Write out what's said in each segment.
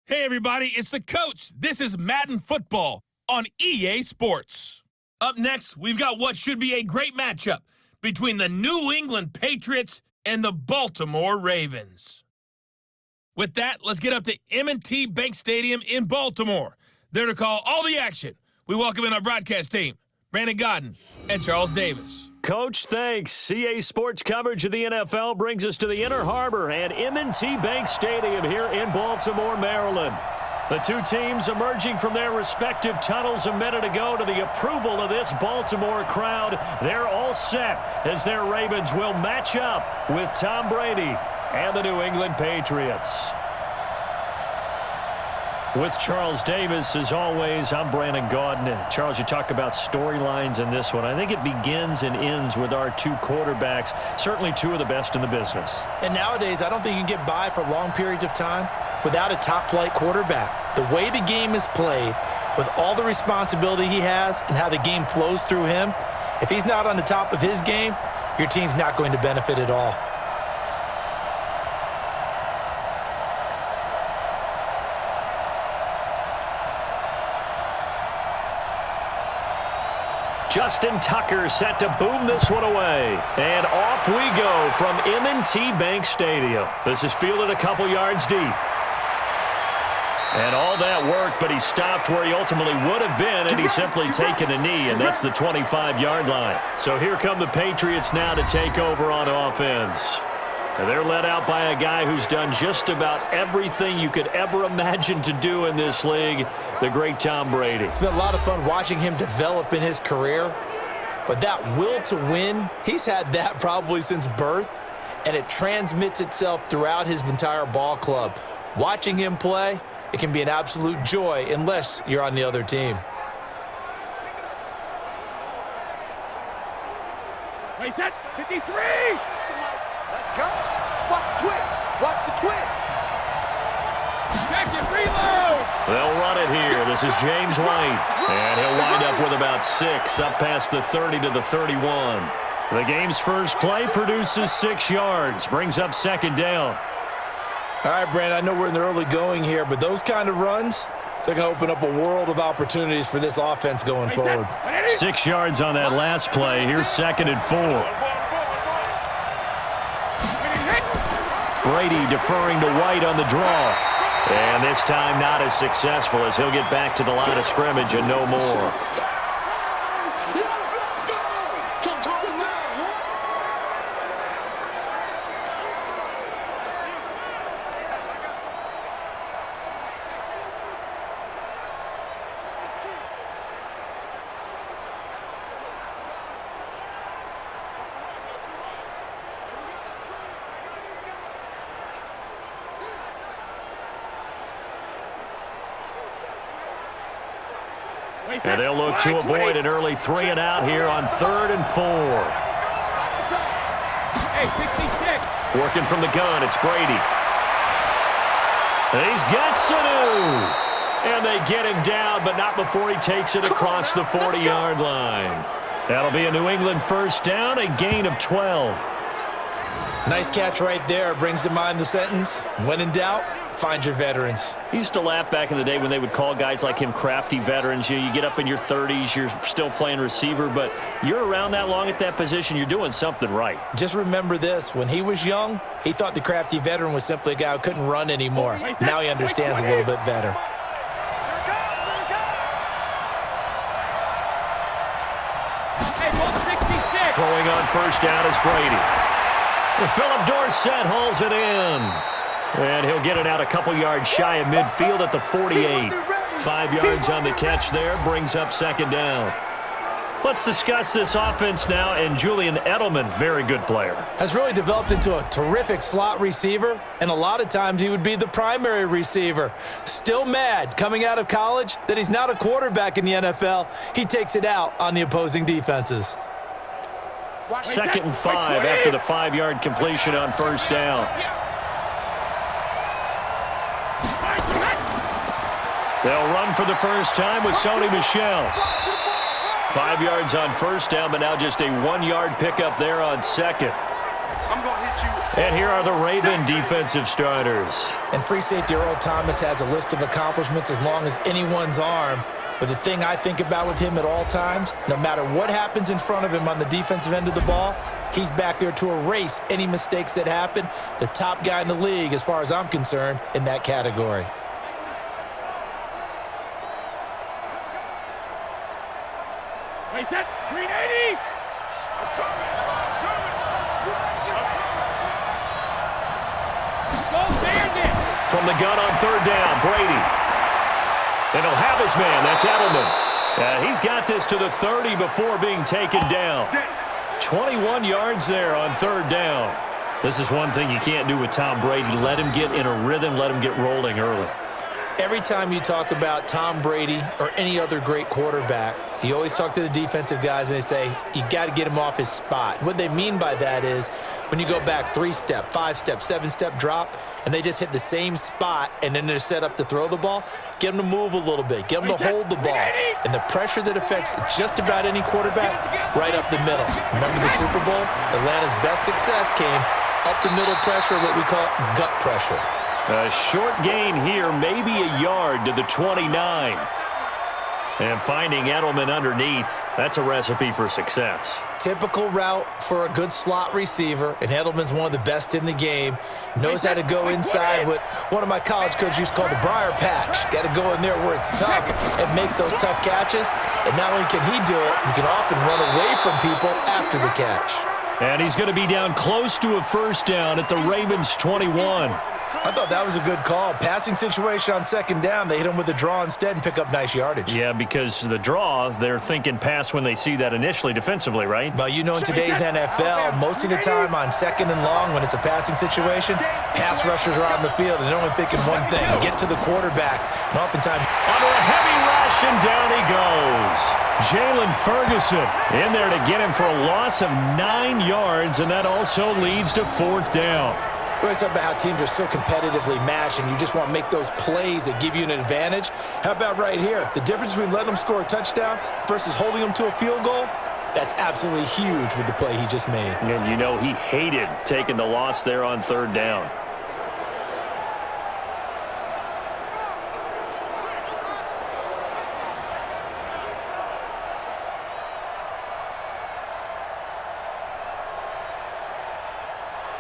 Hey everybody, it's the coach. This is Madden Football on EA Sports. Up next, we've got what should be a great matchup between the New England Patriots and the Baltimore Ravens. With that, let's get up to M&T Bank Stadium in Baltimore. There to call all the action, we welcome in our broadcast team, Brandon Godden and Charles Davis. Coach, thanks. EA Sports coverage of the NFL brings us to the Inner Harbor and M&T Bank Stadium here in Baltimore, Maryland. The two teams emerging from their respective tunnels a minute ago to the approval of this Baltimore crowd. They're all set as their Ravens will match up with Tom Brady and the New England Patriots. With Charles Davis, as always, I'm Brandon Godden. Charles, you talk about storylines in this one. I think it begins and ends with our two quarterbacks, certainly two of the best in the business. And nowadays, I don't think you can get by for long periods of time without a top-flight quarterback. The way the game is played, with all the responsibility he has and how the game flows through him, if he's not on the top of his game, your team's not going to benefit at all. Justin Tucker set to boom this one away. And off we go from M&T Bank Stadium. This is fielded a couple yards deep. And all that worked, but he stopped where he ultimately would have been, and he's simply taken a knee, and that's the 25-yard line. So here come the Patriots now to take over on offense. And they're led out by a guy who's done just about everything you could ever imagine to do in this league, the great Tom Brady. It's been a lot of fun watching him develop in his career, but that will to win, he's had that probably since birth, and it transmits itself throughout his entire ball club. Watching him play, it can be an absolute joy unless you're on the other team. Wait, that 53! Let's go. Watch the twist. Watch the twist. Check it, reload. They'll run it here. This is James White. And he'll wind up with about 6 up past the 30 to the 31. The game's first play produces 6 yards. Brings up second down. All right, Brandon, I know we're in the early going here, but those kind of runs, they're going to open up a world of opportunities for this offense going forward. 6 yards on that last play. Here's 2nd and 4. Brady deferring to White on the draw. And this time not as successful as he'll get back to the line of scrimmage and no more. And they'll look to avoid an early 3 and out here on 3rd and 4. Hey, 66. Working from the gun, it's Brady. He's got Sanu. And they get him down, but not before he takes it across the 40-yard line. That'll be a New England first down, a gain of 12. Nice catch right there. Brings to mind the sentence, when in doubt, find your veterans. I used to laugh back in the day when they would call guys like him crafty veterans. You get up in your 30s, you're still playing receiver, but you're around that long at that position, you're doing something right. Just remember this. When he was young, he thought the crafty veteran was simply a guy who couldn't run anymore. Now he understands a little bit better. Throwing on first down is Brady. Philip Dorsett hauls it in. And he'll get it out a couple yards shy of midfield at the 48. 5 yards on the catch there, brings up second down. Let's discuss this offense now, and Julian Edelman, very good player. Has really developed into a terrific slot receiver, and a lot of times he would be the primary receiver. Still mad coming out of college that he's not a quarterback in the NFL. He takes it out on the opposing defenses. 2nd and 5 after the 5-yard completion on first down. They'll run for the first time with Sony Michel. 5 yards on first down, but now just a 1-yard pickup there on second. I'm going to hit you And here are the Raven defensive starters. And free safety Earl Thomas has a list of accomplishments as long as anyone's arm. But the thing I think about with him at all times, no matter what happens in front of him on the defensive end of the ball, he's back there to erase any mistakes that happen. The top guy in the league, as far as I'm concerned, in that category. Wait, that 380! From the gun on third down, Brady. And he'll have his man. That's Edelman. He's got this to the 30 before being taken down. 21 yards there on third down. This is one thing you can't do with Tom Brady. Let him get in a rhythm. Let him get rolling early. Every time you talk about Tom Brady or any other great quarterback, you always talk to the defensive guys and they say, you got to get him off his spot. What they mean by that is when you go back 3-step, 5-step, 7-step drop, and they just hit the same spot and then they're set up to throw the ball, get them to move a little bit, get them to hold the ball. And the pressure that affects just about any quarterback, right up the middle. Remember the Super Bowl? Atlanta's best success came up the middle pressure, what we call gut pressure. A short gain here, maybe a yard to the 29. And finding Edelman underneath, that's a recipe for success. Typical route for a good slot receiver, and Edelman's one of the best in the game. Knows how to go inside what one of my college coaches used to call the briar patch. Got to go in there where it's tough and make those tough catches. And not only can he do it, he can often run away from people after the catch. And he's going to be down close to a first down at the Ravens' 21. I thought that was a good call. Passing situation on second down. They hit him with the draw instead and pick up nice yardage. Yeah, because the draw, they're thinking pass when they see that initially defensively, right? But you know, in today's NFL, most of the time on second and long, when it's a passing situation, pass rushers are on the field and they're only thinking one thing, get to the quarterback. And oftentimes, under a heavy rush, and down he goes. Jalen Ferguson in there to get him for a loss of 9 yards, and that also leads to fourth down. We always talk about how teams are so competitively matched and you just want to make those plays that give you an advantage. How about right here? The difference between letting them score a touchdown versus holding them to a field goal, that's absolutely huge with the play he just made. And you know he hated taking the loss there on third down.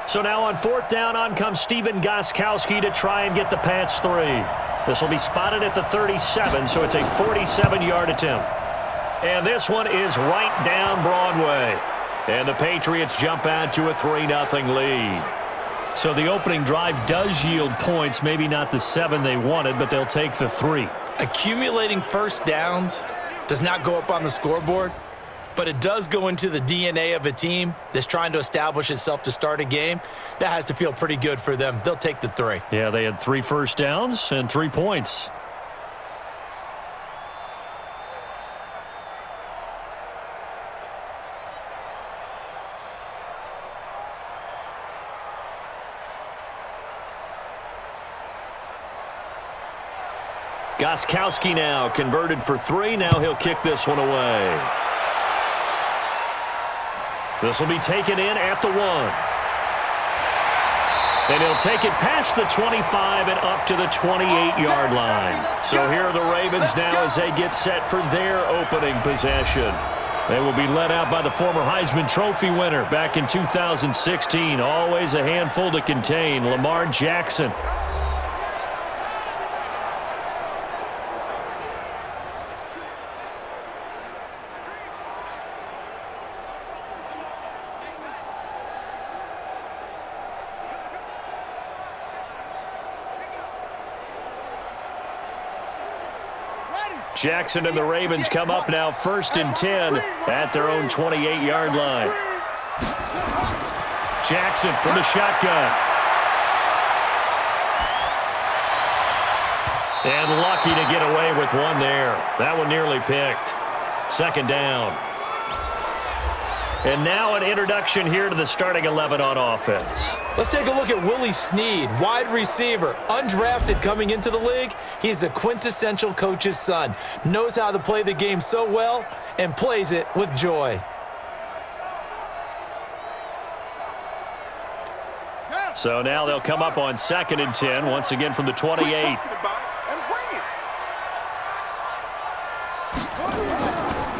So now on fourth down, on comes Stephen Gostkowski to try and get the Pats 3. This will be spotted at the 37, so it's a 47-yard attempt. And this one is right down Broadway. And the Patriots jump out to a 3-0 lead. So the opening drive does yield points, maybe not the 7 they wanted, but they'll take the 3. Accumulating first downs does not go up on the scoreboard, but it does go into the DNA of a team that's trying to establish itself to start a game. That has to feel pretty good for them. They'll take the 3. Yeah, they had 3 first downs and 3 points. Gostkowski now converted for 3. Now he'll kick this one away. This will be taken in at the 1. And he'll take it past the 25 and up to the 28-yard line. So here are the Ravens now as they get set for their opening possession. They will be led out by the former Heisman Trophy winner back in 2016. Always a handful to contain, Lamar Jackson. Jackson and the Ravens come up now 1st and 10 at their own 28-yard line. Jackson from the shotgun. And lucky to get away with one there. That one nearly picked. 2nd down. And now an introduction here to the starting 11 on offense. Let's take a look at Willie Snead, wide receiver, undrafted coming into the league. He's the quintessential coach's son. Knows how to play the game so well and plays it with joy. So now they'll come up on 2nd and 10, once again from the 28.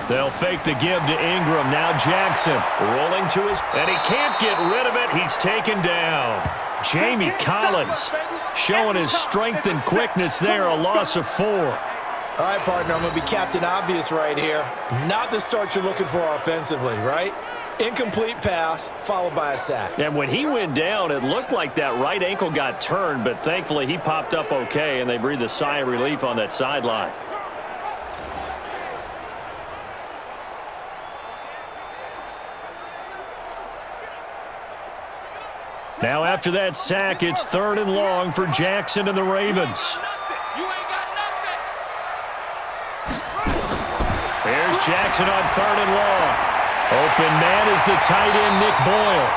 They'll fake the give to Ingram. Now Jackson rolling to his, and he can't get rid of it. He's taken down. Jamie Collins showing his strength and quickness there, a loss of 4. All right, partner, I'm going to be Captain Obvious right here. Not the start you're looking for offensively, right? Incomplete pass, followed by a sack. And when he went down, it looked like that right ankle got turned, but thankfully he popped up okay, and they breathed a sigh of relief on that sideline. Now after that sack, it's 3rd and long for Jackson and the Ravens. Here's Jackson on 3rd and long. Open man is the tight end, Nick Boyle.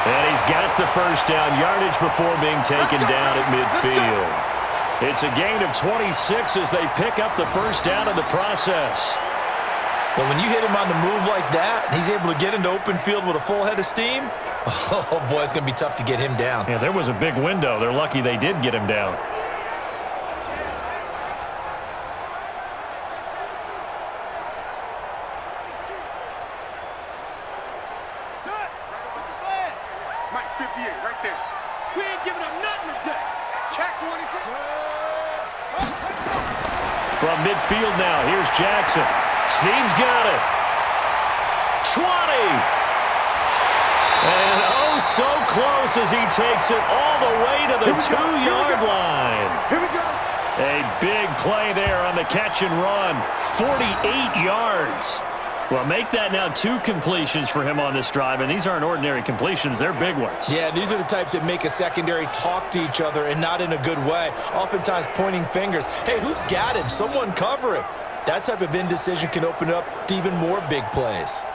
And he's got the first down yardage before being taken down at midfield. It's a gain of 26 as they pick up the first down in the process. Well, when you hit him on the move like that, and he's able to get into open field with a full head of steam, oh, boy, it's going to be tough to get him down. Yeah, there was a big window. They're lucky they did get him down. Mike 58 right there. We ain't giving up nothing today. Check 24. From midfield now, here's Jackson. Snead's got it. 20. And oh, so close as he takes it all the way to the 2-yard line. Here we go. A big play there on the catch and run. 48 yards. Well, make that now 2 completions for him on this drive, and these aren't ordinary completions. They're big ones. Yeah, these are the types that make a secondary talk to each other and not in a good way. Oftentimes pointing fingers. Hey, who's got him? Someone cover him. That type of indecision can open up to even more big plays.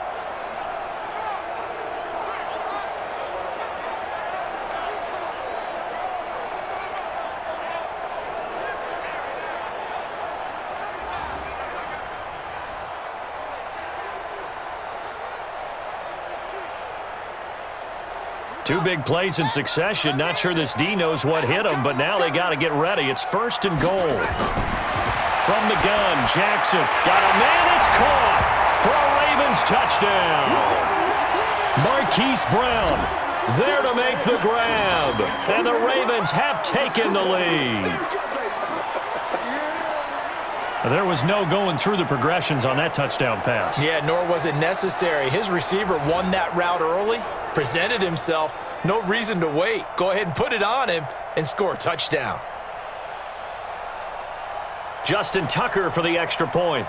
Two big plays in succession. Not sure this D knows what hit him, but now they got to get ready. It's 1st and goal. From the gun, Jackson got a man. It's caught for a Ravens touchdown. Marquise Brown there to make the grab. And the Ravens have taken the lead. There was no going through the progressions on that touchdown pass. Yeah, nor was it necessary. His receiver won that route early, presented himself. No reason to wait. Go ahead and put it on him and score a touchdown. Justin Tucker for the extra point.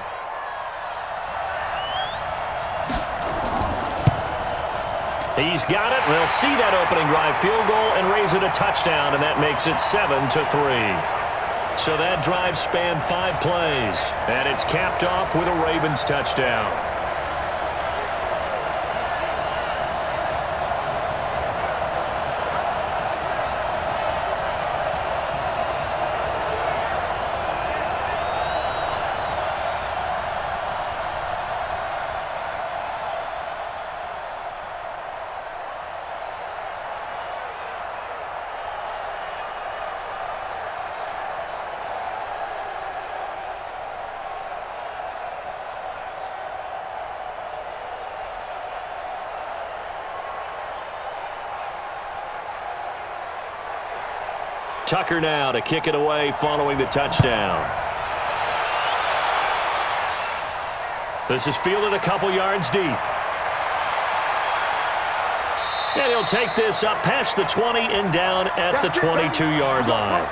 He's got it. They'll see that opening drive field goal and raise it a touchdown, and that makes it 7-3. So that drive spanned 5 plays, and it's capped off with a Ravens touchdown. Tucker now to kick it away following the touchdown. This is fielded a couple yards deep. And he'll take this up past the 20 and down at the 22-yard line.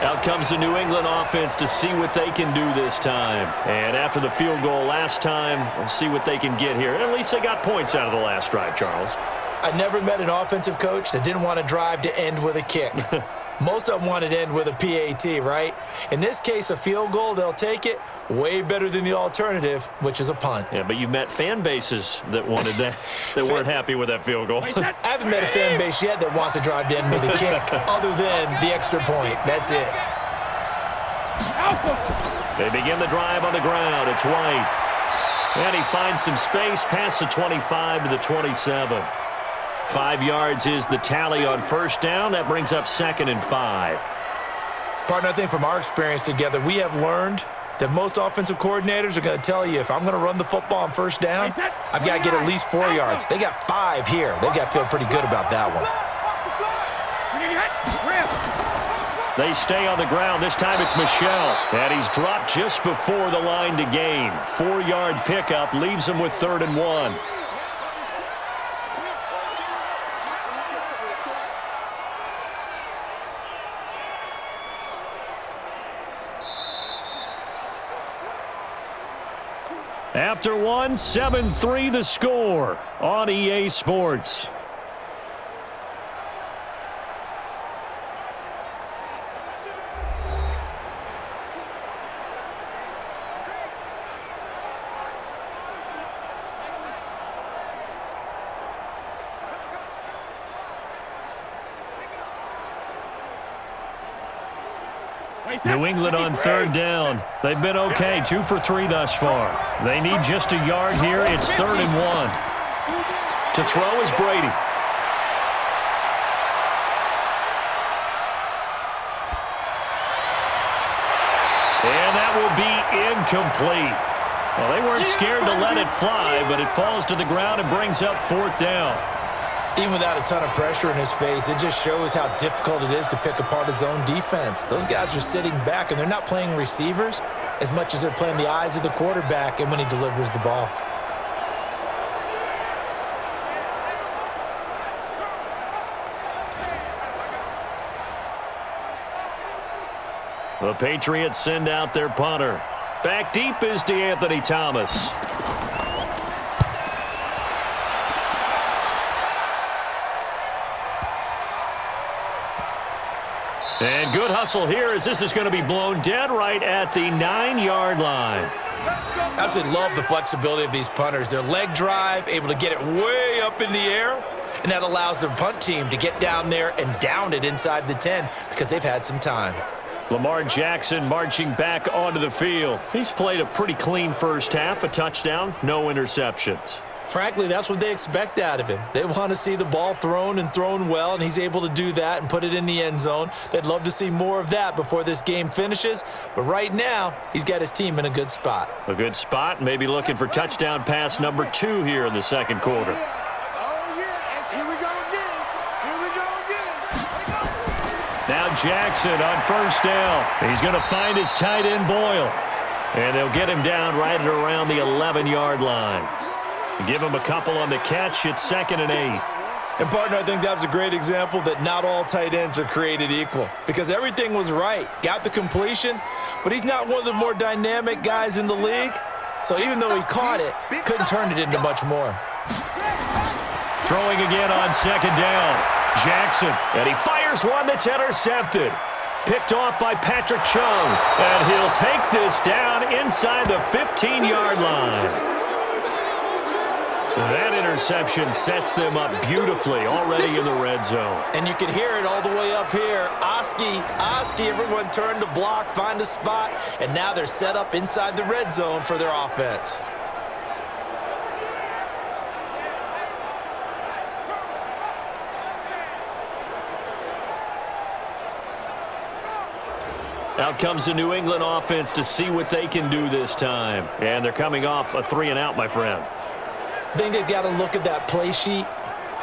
Out comes the New England offense to see what they can do this time. And after the field goal last time, we'll see what they can get here. At least they got points out of the last drive, Charles. I never met an offensive coach that didn't want to drive to end with a kick. Most of them wanted to end with a PAT, right? In this case, a field goal, they'll take it. Way better than the alternative, which is a punt. Yeah, but you met fan bases that wanted that, that weren't happy with that field goal. I haven't met a fan base yet that wants to drive to end with a kick, other than the extra point. That's it. They begin the drive on the ground. It's White. And he finds some space past the 25 to the 27. 5 yards is the tally on first down. That brings up 2nd and 5. Partner, I think from our experience together, we have learned that most offensive coordinators are going to tell you, if I'm going to run the football on first down, I've got to get at least 4 yards. They got 5 here. They've got to feel pretty good about that one. They stay on the ground. This time it's Michel. And he's dropped just before the line to gain. 4-yard pickup leaves him with 3rd and 1. After 1, 7-3 the score on EA Sports. New England on 3rd down. They've been okay, 2 for 3 thus far. They need just a yard here. It's 3rd and 1. To throw is Brady. And that will be incomplete. Well, they weren't scared to let it fly, but it falls to the ground and brings up 4th down. Even without a ton of pressure in his face, it just shows how difficult it is to pick apart his own defense. Those guys are sitting back, and they're not playing receivers as much as they're playing the eyes of the quarterback and when he delivers the ball. The Patriots send out their punter. Back deep is DeAnthony Thomas. And good hustle here as this is going to be blown dead right at the 9-yard line. Absolutely love the flexibility of these punters. Their leg drive, able to get it way up in the air, and that allows their punt team to get down there and down it inside the 10 because they've had some time. Lamar Jackson marching back onto the field. He's played a pretty clean first half, a touchdown, no interceptions. Frankly, that's what they expect out of him. They want to see the ball thrown and thrown well, and he's able to do that and put it in the end zone. They'd love to see more of that before this game finishes, but right now, he's got his team in a good spot. A good spot, maybe looking for touchdown pass number 2 here in the second quarter. Now Jackson on first down. He's going to find his tight end Boyle, and they'll get him down right at around the 11-yard line. Give him a couple on the catch. It's 2nd and 8. And, partner, I think that's a great example that not all tight ends are created equal because everything was right. Got the completion, but he's not one of the more dynamic guys in the league. So even though he caught it, couldn't turn it into much more. Throwing again on 2nd down. Jackson, and he fires one that's intercepted. Picked off by Patrick Chung, and he'll take this down inside the 15-yard line. That interception sets them up beautifully already in the red zone. And you can hear it all the way up here. Oski, everyone turned to block, find a spot, and now they're set up inside the red zone for their offense. Out comes the New England offense to see what they can do this time. And they're coming off a 3-and-out, my friend. I think they've got to look at that play sheet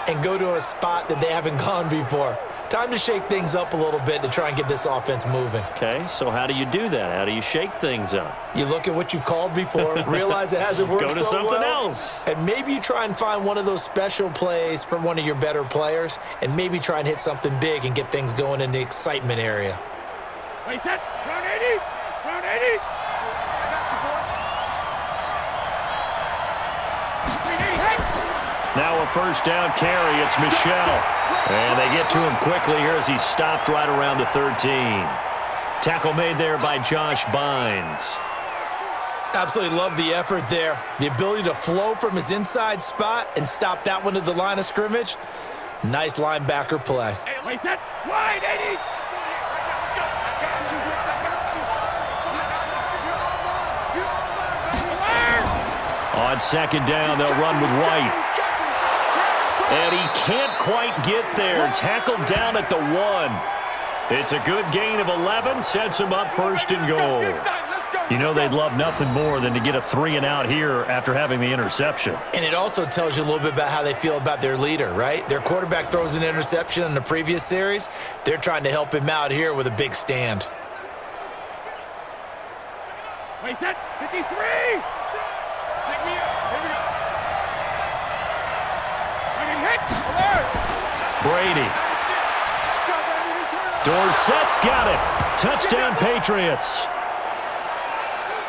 and go to a spot that they haven't gone before. Time to shake things up a little bit to try and get this offense moving. Okay, so how do you do that? How do you shake things up? You look at what you've called before, realize it hasn't worked so well. Go to something else. And maybe you try and find one of those special plays from one of your better players and maybe try and hit something big and get things going in the excitement area. Wait, that, round 80, round 80. Now a first down carry. It's Michel. And they get to him quickly here as he stopped right around the 13. Tackle made there by Josh Bynes. Absolutely love the effort there. The ability to flow from his inside spot and stop that one at the line of scrimmage. Nice linebacker play. Hey, wait, that, wide 80. On second down, they'll run with White. And he can't quite get there. Tackled down at the 1. It's a good gain of 11. Sets him up first and goal. You know they'd love nothing more than to get a 3-and-out here after having the interception. And it also tells you a little bit about how they feel about their leader, right? Their quarterback throws an interception in the previous series. They're trying to help him out here with a big stand. Wait, set, 53! Take me up. Here we go. Running hit. Alert. Brady. Dorsett's got it. Touchdown, Patriots.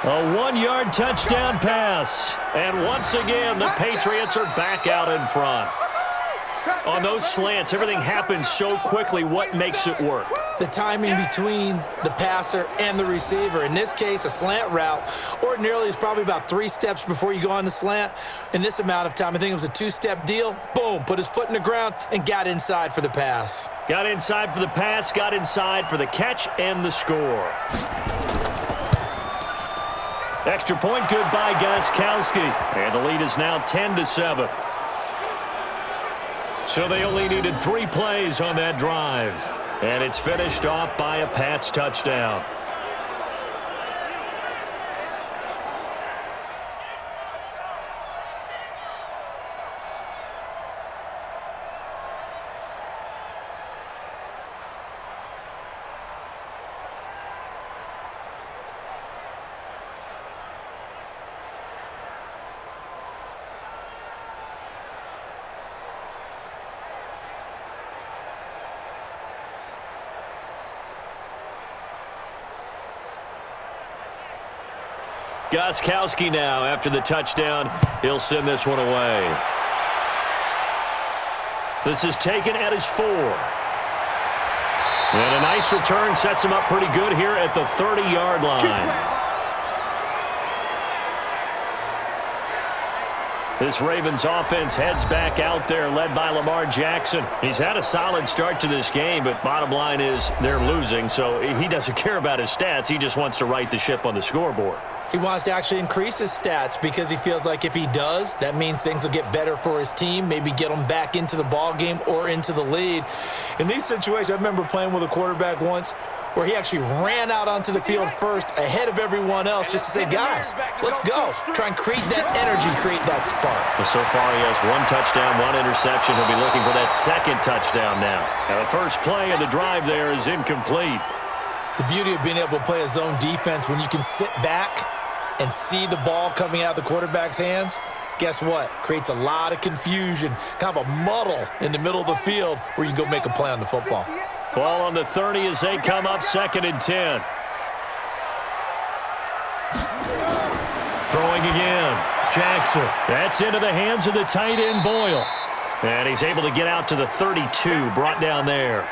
A 1-yard touchdown pass. And once again, the Patriots are back out in front. On those slants, everything happens so quickly. What makes it work? The timing between the passer and the receiver. In this case, a slant route ordinarily is probably about 3 steps before you go on the slant. In this amount of time, I think it was a 2-step deal. Boom, put his foot in the ground and got inside for the pass. Got inside for the pass, got inside for the catch and the score. Extra point good by Gronkowski. And the lead is now 10-7. So they only needed 3 plays on that drive. And it's finished off by a Pats touchdown. Gronkowski now, after the touchdown, he'll send this one away. This is taken at his 4. And a nice return sets him up pretty good here at the 30-yard line. This Ravens offense heads back out there, led by Lamar Jackson. He's had a solid start to this game, but bottom line is they're losing, so he doesn't care about his stats. He just wants to right the ship on the scoreboard. He wants to actually increase his stats because he feels like if he does, that means things will get better for his team, maybe get them back into the ball game or into the lead. In these situations, I remember playing with a quarterback once where he actually ran out onto the field first ahead of everyone else just to say, guys, let's go. Try and create that energy, create that spark. Well, so far he has 1 touchdown, 1 interception. He'll be looking for that 2nd touchdown now. And the first play of the drive there is incomplete. The beauty of being able to play a zone defense when you can sit back and see the ball coming out of the quarterback's hands, guess what? Creates a lot of confusion, kind of a muddle in the middle of the field where you can go make a play on the football. Ball on the 30 as they come up 2nd and 10. Throwing again. Jackson. That's into the hands of the tight end Boyle. And he's able to get out to the 32, brought down there.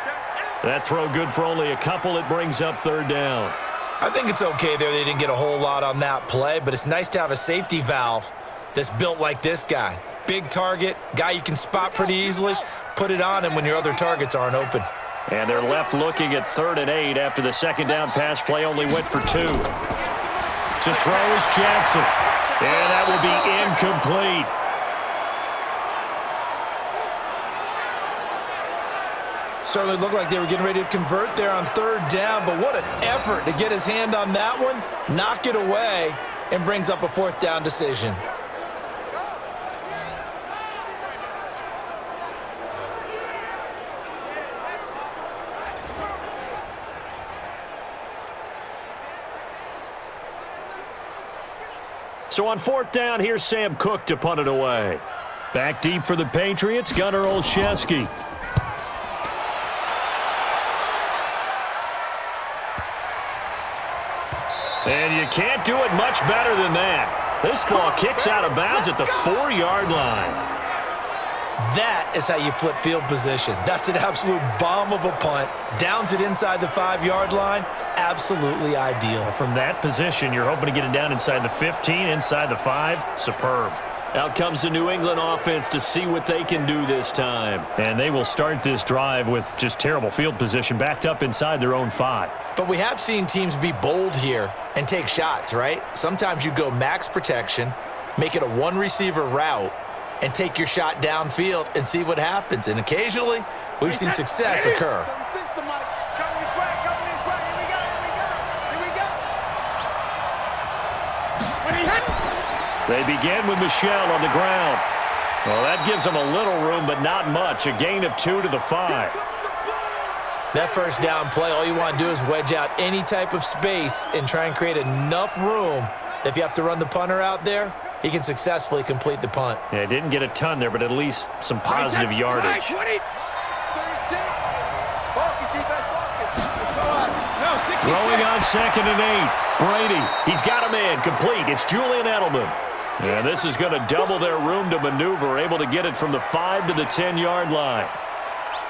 That throw good for only a couple. It brings up 3rd down. I think it's okay there. They didn't get a whole lot on that play, but it's nice to have a safety valve that's built like this guy. Big target, guy you can spot pretty easily. Put it on him when your other targets aren't open. And they're left looking at 3rd and 8 after the 2nd down pass play only went for 2. To throw is Jackson. And that will be incomplete. Certainly looked like they were getting ready to convert there on 3rd down, but what an effort to get his hand on that one, knock it away, and brings up a 4th down decision. So on 4th down, here's Sam Cook to punt it away. Back deep for the Patriots, Gunnar Olszewski. And you can't do it much better than that. This ball kicks out of bounds at the 4-yard line. That is how you flip field position. That's an absolute bomb of a punt. Downs it inside the 5-yard line. Absolutely ideal. From that position, you're hoping to get it down inside the 15, inside the 5. Superb. Out comes the New England offense to see what they can do this time. And they will start this drive with just terrible field position, backed up inside their own 5. But we have seen teams be bold here and take shots, right? Sometimes you go max protection, Make it a one-receiver route and take your shot downfield and see what happens. And occasionally, we've seen success occur. They begin with Michelle on the ground. Well, that gives them a little room, but not much. A gain of 2 to the 5. That first down play, all you want to do is wedge out any type of space and try and create enough room that if you have to run the punter out there, he can successfully complete the punt. Yeah, didn't get a ton there, but at least some positive yardage. Throwing on 2nd and 8. Brady, he's got a man complete. It's Julian Edelman. And this is going to double their room to maneuver, able to get it from the 5 to the 10-yard line.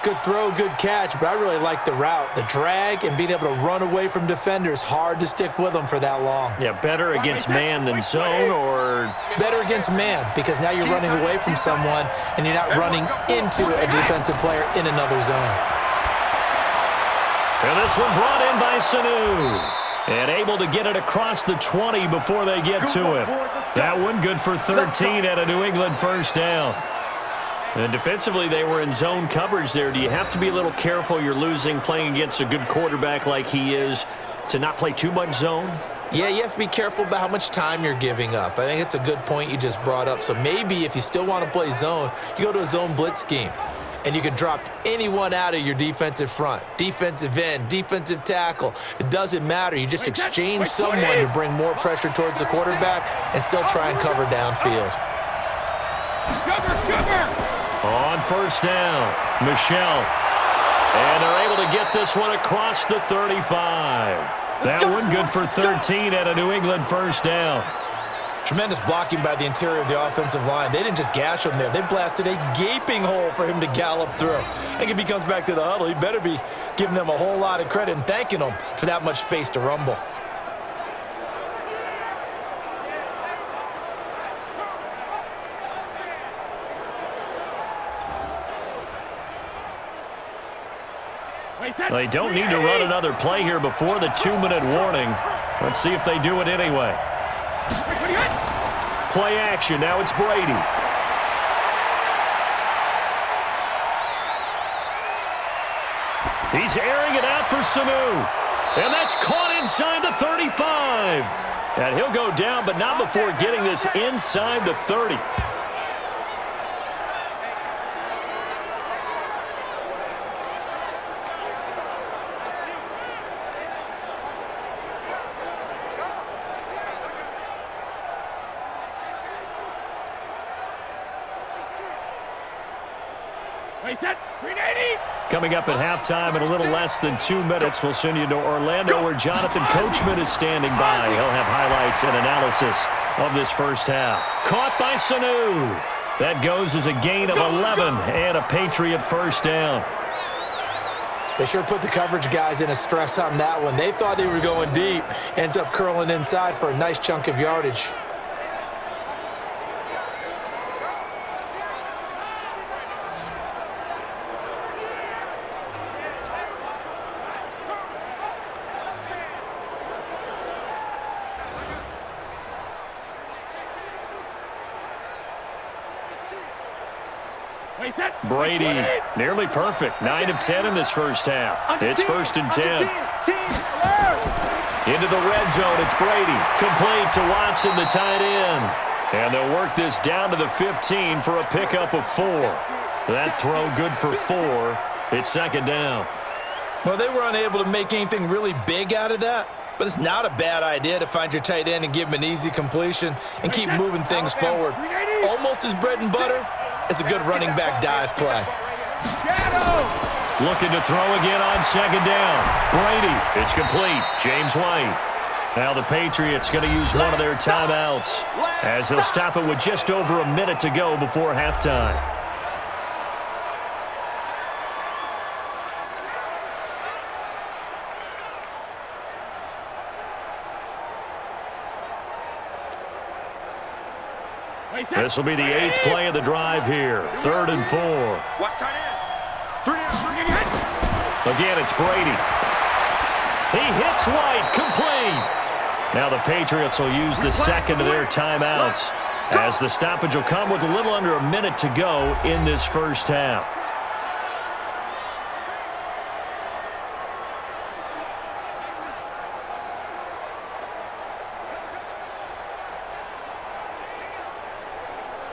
Good throw, good catch, but I really like the route. The drag and being able to run away from defenders, hard to stick with them for that long. Yeah, better against man than zone, or? Better against man, because now you're running away from someone and you're not running into a defensive player in another zone. And this one brought in by Sanu. And able to get it across the 20 before they get to him. That one good for 13 at a New England first down. And defensively, they were in zone coverage there. Do you have to be a little careful you're losing playing against a good quarterback like he is to not play too much zone? Yeah, you have to be careful about how much time you're giving up. I think it's a good point you just brought up. So maybe if you still want to play zone, you go to a zone blitz scheme. And you can drop anyone out of your defensive front, defensive end, defensive tackle. It doesn't matter. You just exchange someone to bring more pressure towards the quarterback and still try and cover downfield. On first down, Michelle. And they're able to get this one across the 35. That one good for 13 at a New England first down. Tremendous blocking by the interior of the offensive line. They didn't just gash him there. They blasted a gaping hole for him to gallop through. I think if he comes back to the huddle, he better be giving them a whole lot of credit and thanking them for that much space to rumble. They don't need to run another play here before the 2-minute warning. Let's see if they do it anyway. Play action. Now it's Brady. He's airing it out for Sanu. And that's caught inside the 35. And he'll go down, but not before getting this inside the 30. Coming up at halftime in a little less than 2 minutes, we'll send you to Orlando where Jonathan Coachman is standing by. He'll have highlights and analysis of this first half. Caught by Sanu. That goes as a gain of 11 and a Patriot first down. They sure put the coverage guys in a stress on that one. They thought they were going deep. Ends up curling inside for a nice chunk of yardage. Brady, nearly perfect. 9 of 10 in this first half. It's 1st and 10. Into the red zone, it's Brady. Complete to Watson, the tight end. And they'll work this down to the 15 for a pickup of 4. That throw good for 4. It's 2nd down. Well, they were unable to make anything really big out of that. But it's not a bad idea to find your tight end and give him an easy completion and keep moving things forward. Almost as bread and butter as a good running back dive play. Looking to throw again on 2nd down. Brady, it's complete. James White. Now the Patriots going to use one of their timeouts as they'll stop it with just over a minute to go before halftime. This will be the 8th play of the drive here. 3rd and 4. Again, it's Brady. He hits White, complete. Now the Patriots will use the 2nd of their timeouts as the stoppage will come with a little under a minute to go in this first half.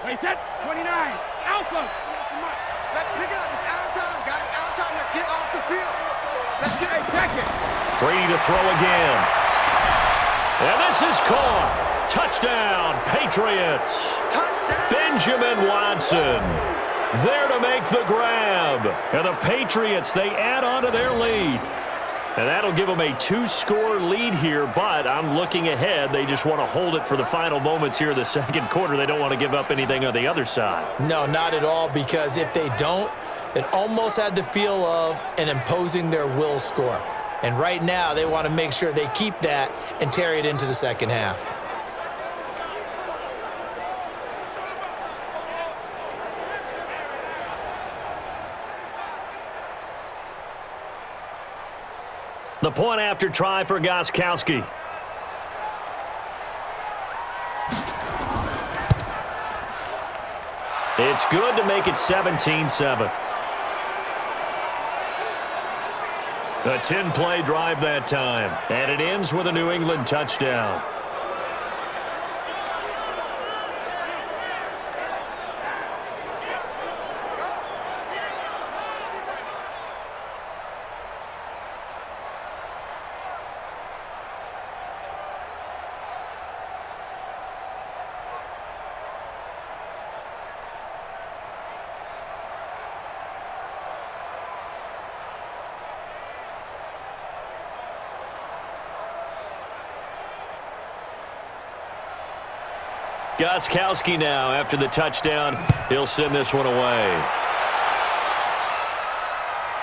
Wait, set. 29. Alpha. Let's pick it up. It's out time, guys. Out time. Let's get off the field. Let's get a second. Brady to throw again. And this is caught. Touchdown, Patriots. Touchdown. Benjamin Watson there to make the grab. And the Patriots, they add on to their lead. And that'll give them a 2-score lead here, but I'm looking ahead. They just want to hold it for the final moments here in the second quarter. They don't want to give up anything on the other side. No, not at all, because if they don't, it almost had the feel of an imposing their will score. And right now, they want to make sure they keep that and carry it into the second half. The point after try for Gronkowski. It's good to make it 17-7. A 10-play drive that time, and it ends with a New England touchdown. Gronkowski now after the touchdown. He'll send this one away.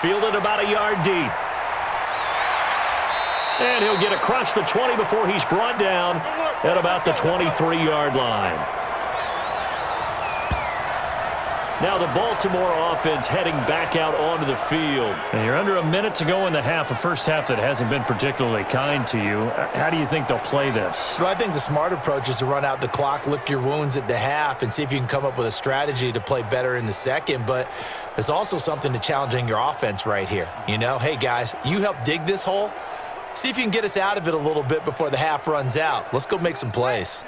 Fielded about a yard deep. And he'll get across the 20 before he's brought down at about the 23-yard line. Now the Baltimore offense heading back out onto the field. And you're under a minute to go in the half, a first half that hasn't been particularly kind to you. How do you think they'll play this? Well, I think the smart approach is to run out the clock, lick your wounds at the half, and see if you can come up with a strategy to play better in the second. But there's also something to challenging your offense right here. You know, hey, guys, you help dig this hole. See if you can get us out of it a little bit before the half runs out. Let's go make some plays.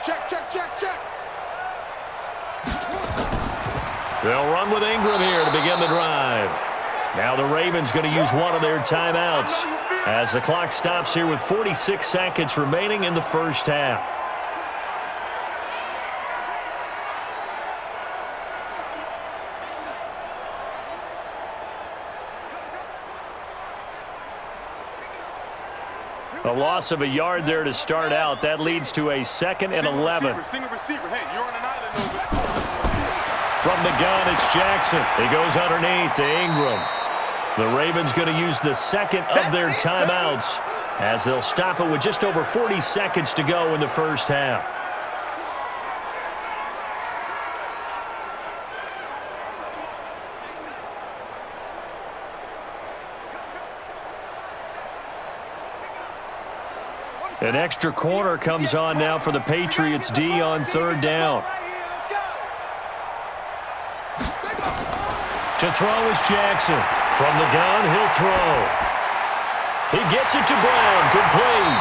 Check, check, check, check. They'll run with Ingram here to begin the drive. Now the Ravens going to use one of their timeouts as the clock stops here with 46 seconds remaining in the first half. A loss of a yard there to start out. That leads to a 2nd and 11. Single receiver. Hey, you're on an island over. From the gun, it's Jackson. He goes underneath to Ingram. The Ravens going to use the second of their timeouts as they'll stop it with just over 40 seconds to go in the first half. An extra corner comes on now for the Patriots D on 3rd down. To throw is Jackson. From the gun, he'll throw. He gets it to Brown, complete.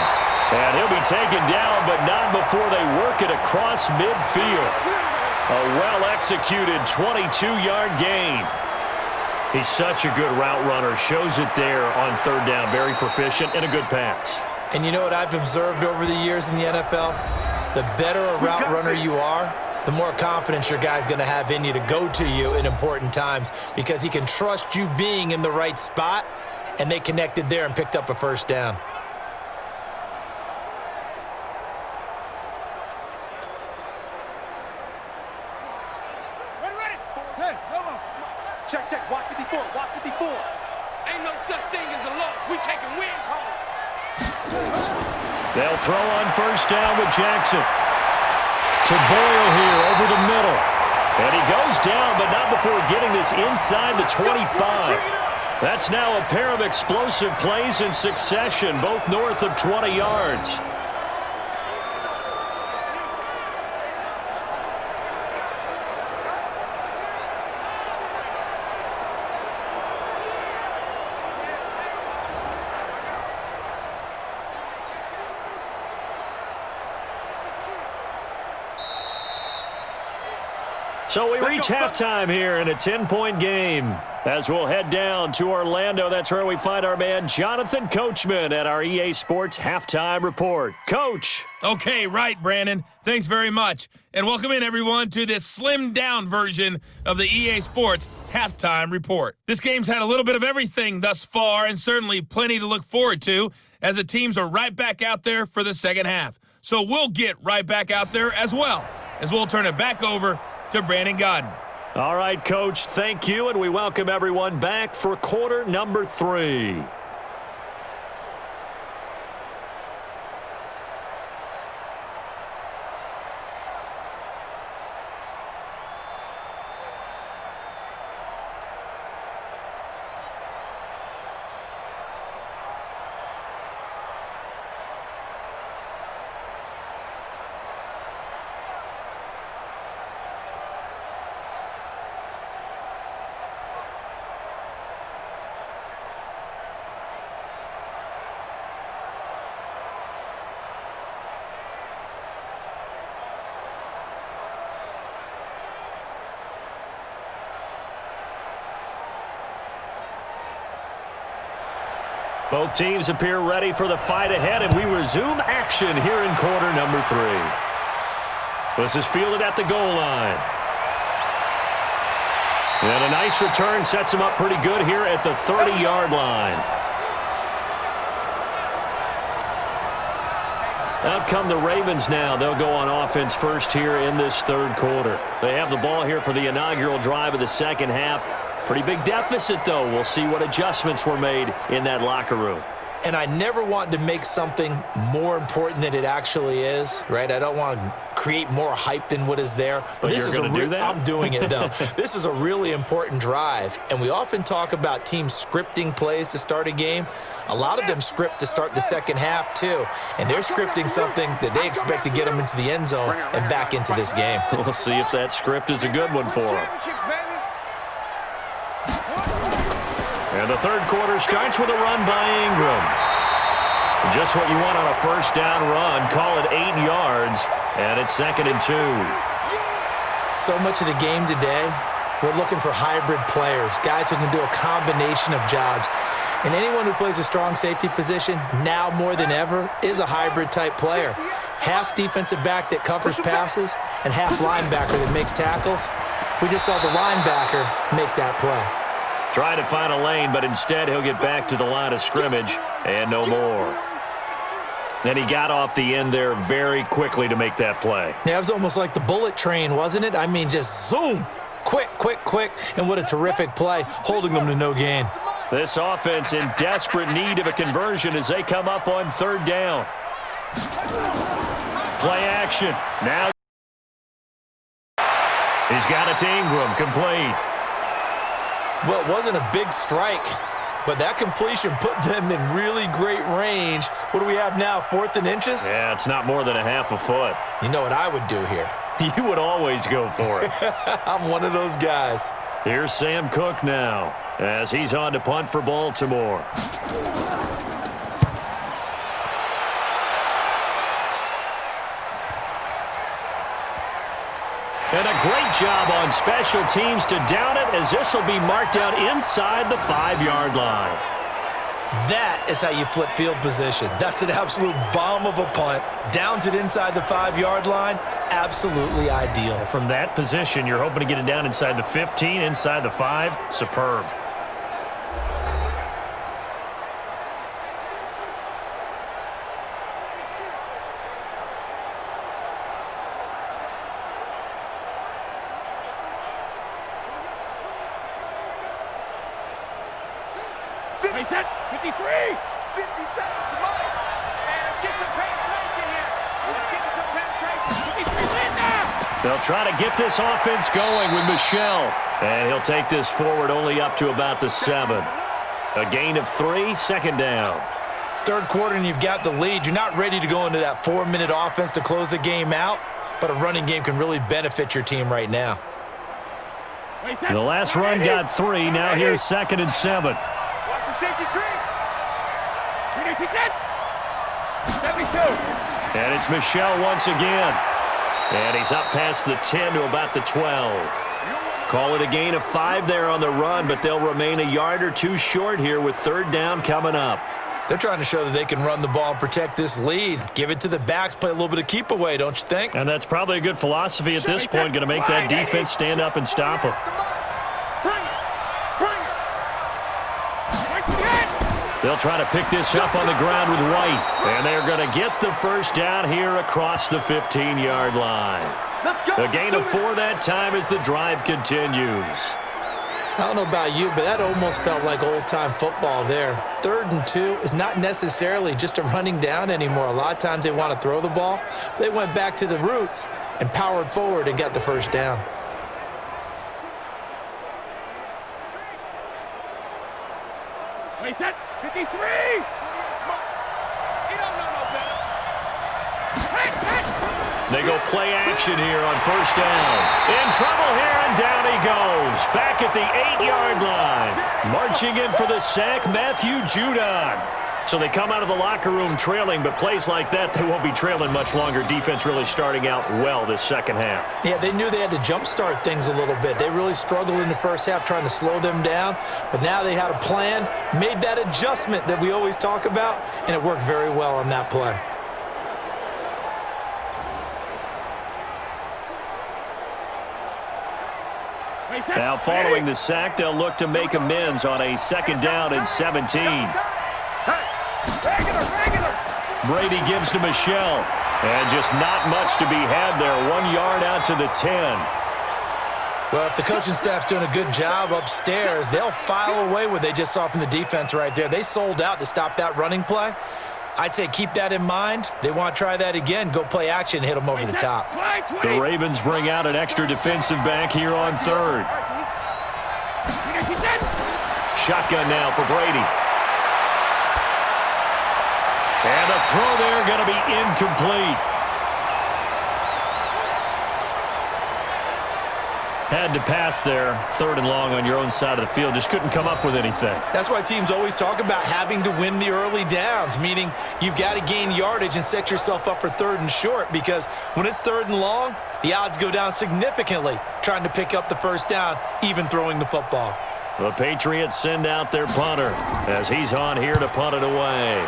And he'll be taken down, but not before they work it across midfield. A well-executed 22-yard gain. He's such a good route runner. Shows it there on 3rd down. Very proficient and a good pass. And you know what I've observed over the years in the NFL? The better a route runner you are, the more confidence your guy's going to have in you to go to you in important times because he can trust you being in the right spot, and they connected there and picked up a first down. Ready. Hey, come on. Check, check. Watch 54. Watch 54. Ain't no such thing as a loss. We taking wins home. They'll throw on 1st down with Jackson. To Boyle here over the middle. And he goes down, but not before getting this inside the 25. That's now a pair of explosive plays in succession, both north of 20 yards. So we reach halftime here in a 10-point game. As we'll head down to Orlando, that's where we find our man Jonathan Coachman at our EA Sports Halftime Report. Coach. Okay, right, Brandon. Thanks very much. And welcome in, everyone, to this slimmed-down version of the EA Sports Halftime Report. This game's had a little bit of everything thus far, and certainly plenty to look forward to, as the teams are right back out there for the second half. So we'll get right back out there as well, as we'll turn it back over to Brandon Godden. All right, Coach, thank you, and we welcome everyone back for quarter number 3. Both teams appear ready for the fight ahead, and we resume action here in quarter number 3. This is fielded at the goal line. And a nice return sets him up pretty good here at the 30-yard line. Out come the Ravens now. They'll go on offense first here in this third quarter. They have the ball here for the inaugural drive of the second half. Pretty big deficit, though. We'll see what adjustments were made in that locker room. And I never want to make something more important than it actually is, right? I don't want to create more hype than what is there. But this you're going to do that? I'm doing it, though. This is a really important drive. And we often talk about teams scripting plays to start a game. A lot of them script to start the second half, too. And they're scripting something that they expect to get them into the end zone and back into this game. We'll see if that script is a good one for them. And the third quarter starts with a run by Ingram. Just what you want on a first down run. Call it 8 yards, and it's 2nd and 2. So much of the game today, we're looking for hybrid players, guys who can do a combination of jobs. And anyone who plays a strong safety position, now more than ever, is a hybrid-type player. Half defensive back that covers passes and half linebacker that makes tackles. We just saw the linebacker make that play. Trying to find a lane, but instead he'll get back to the line of scrimmage and no more. And he got off the end there very quickly to make that play. Yeah, it was almost like the bullet train, wasn't it? I mean, just zoom, quick, quick, quick, and what a terrific play, holding them to no gain. This offense in desperate need of a conversion as they come up on third down. Play action. Now he's got it to Ingram, complete. Well, it wasn't a big strike, but that completion put them in really great range. What do we have now, 4th and inches? Yeah, it's not more than a half a foot. You know what I would do here? You would always go for it. I'm one of those guys. Here's Sam Cook now as he's on to punt for Baltimore. And a great job on special teams to down it, as this will be marked out inside the 5-yard line. That is how you flip field position. That's an absolute bomb of a punt. Downs it inside the 5-yard line. Absolutely ideal. From that position, you're hoping to get it down inside the 15, inside the 5. Superb. Wait, 53! 57, come on! And let's get some penetration here. Let's get some penetration. 53, win now! They'll try to get this offense going with Michel. And he'll take this forward only up to about the 7. A gain of 3, 2nd down. Third quarter and you've got the lead. You're not ready to go into that 4-minute offense to close the game out, but a running game can really benefit your team right now. The last run got 3. Now here's 2nd and 7. Watch the safety creep. 72. And it's Michel once again. And he's up past the 10 to about the 12. Call it a gain of 5 there on the run, but they'll remain a yard or two short here with third down coming up. They're trying to show that they can run the ball and protect this lead. Give it to the backs, play a little bit of keep away, don't you think? And that's probably a good philosophy at this point, going to make that defense stand up and stop them. They'll try to pick this up on the ground with White. And they're going to get the first down here across the 15-yard line. A gain of 4 that time as the drive continues. I don't know about you, but that almost felt like old-time football there. 3rd and 2 is not necessarily just a running down anymore. A lot of times they want to throw the ball. They went back to the roots and powered forward and got the first down. Wait, that 53! You don't know no better. They go play action here on first down. In trouble here, and down he goes. Back at the 8-yard line. Marching in for the sack, Matthew Judon. So they come out of the locker room trailing, but plays like that, they won't be trailing much longer. Defense really starting out well this second half. Yeah, they knew they had to jumpstart things a little bit. They really struggled in the first half trying to slow them down, but now they had a plan, made that adjustment that we always talk about, and it worked very well on that play. Now following the sack, they'll look to make amends on a 2nd down and 17. Brady gives to Michelle. And just not much to be had there. 1 yard out to the 10. Well, if the coaching staff's doing a good job upstairs, they'll file away what they just saw from the defense right there. They sold out to stop that running play. I'd say keep that in mind. They want to try that again. Go play action and hit them over the top. The Ravens bring out an extra defensive back here on 3rd. Shotgun now for Brady. And the throw there going to be incomplete. Had to pass there, 3rd and long on your own side of the field. Just couldn't come up with anything. That's why teams always talk about having to win the early downs, meaning you've got to gain yardage and set yourself up for 3rd and short, because when it's 3rd and long, the odds go down significantly trying to pick up the first down, even throwing the football. The Patriots send out their punter as he's on here to punt it away.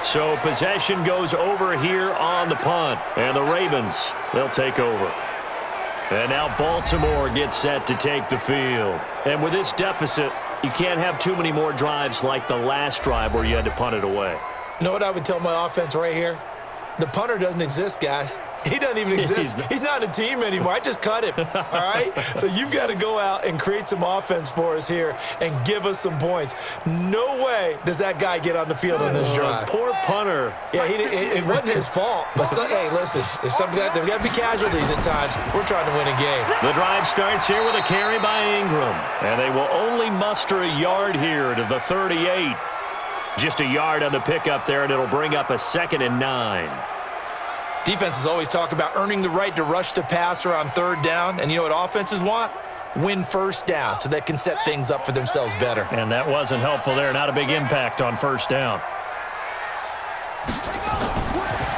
So possession goes over here on the punt. And the Ravens, they'll take over. And now Baltimore gets set to take the field. And with this deficit, you can't have too many more drives like the last drive where you had to punt it away. You know what I would tell my offense right here? The punter doesn't exist, guys. He doesn't even exist. He's not a team anymore. I just cut him, all right? So you've got to go out and create some offense for us here and give us some points. No way does that guy get on the field on this drive. Poor punter. Yeah, it wasn't his fault. But, hey, listen, there's got to be casualties at times. We're trying to win a game. The drive starts here with a carry by Ingram. And they will only muster a yard here to the 38. Just a yard on the pickup there, and it'll bring up a 2nd and 9. Defenses always talk about earning the right to rush the passer on 3rd down. And you know what offenses want? Win first down so they can set things up for themselves better. And that wasn't helpful there. Not a big impact on first down.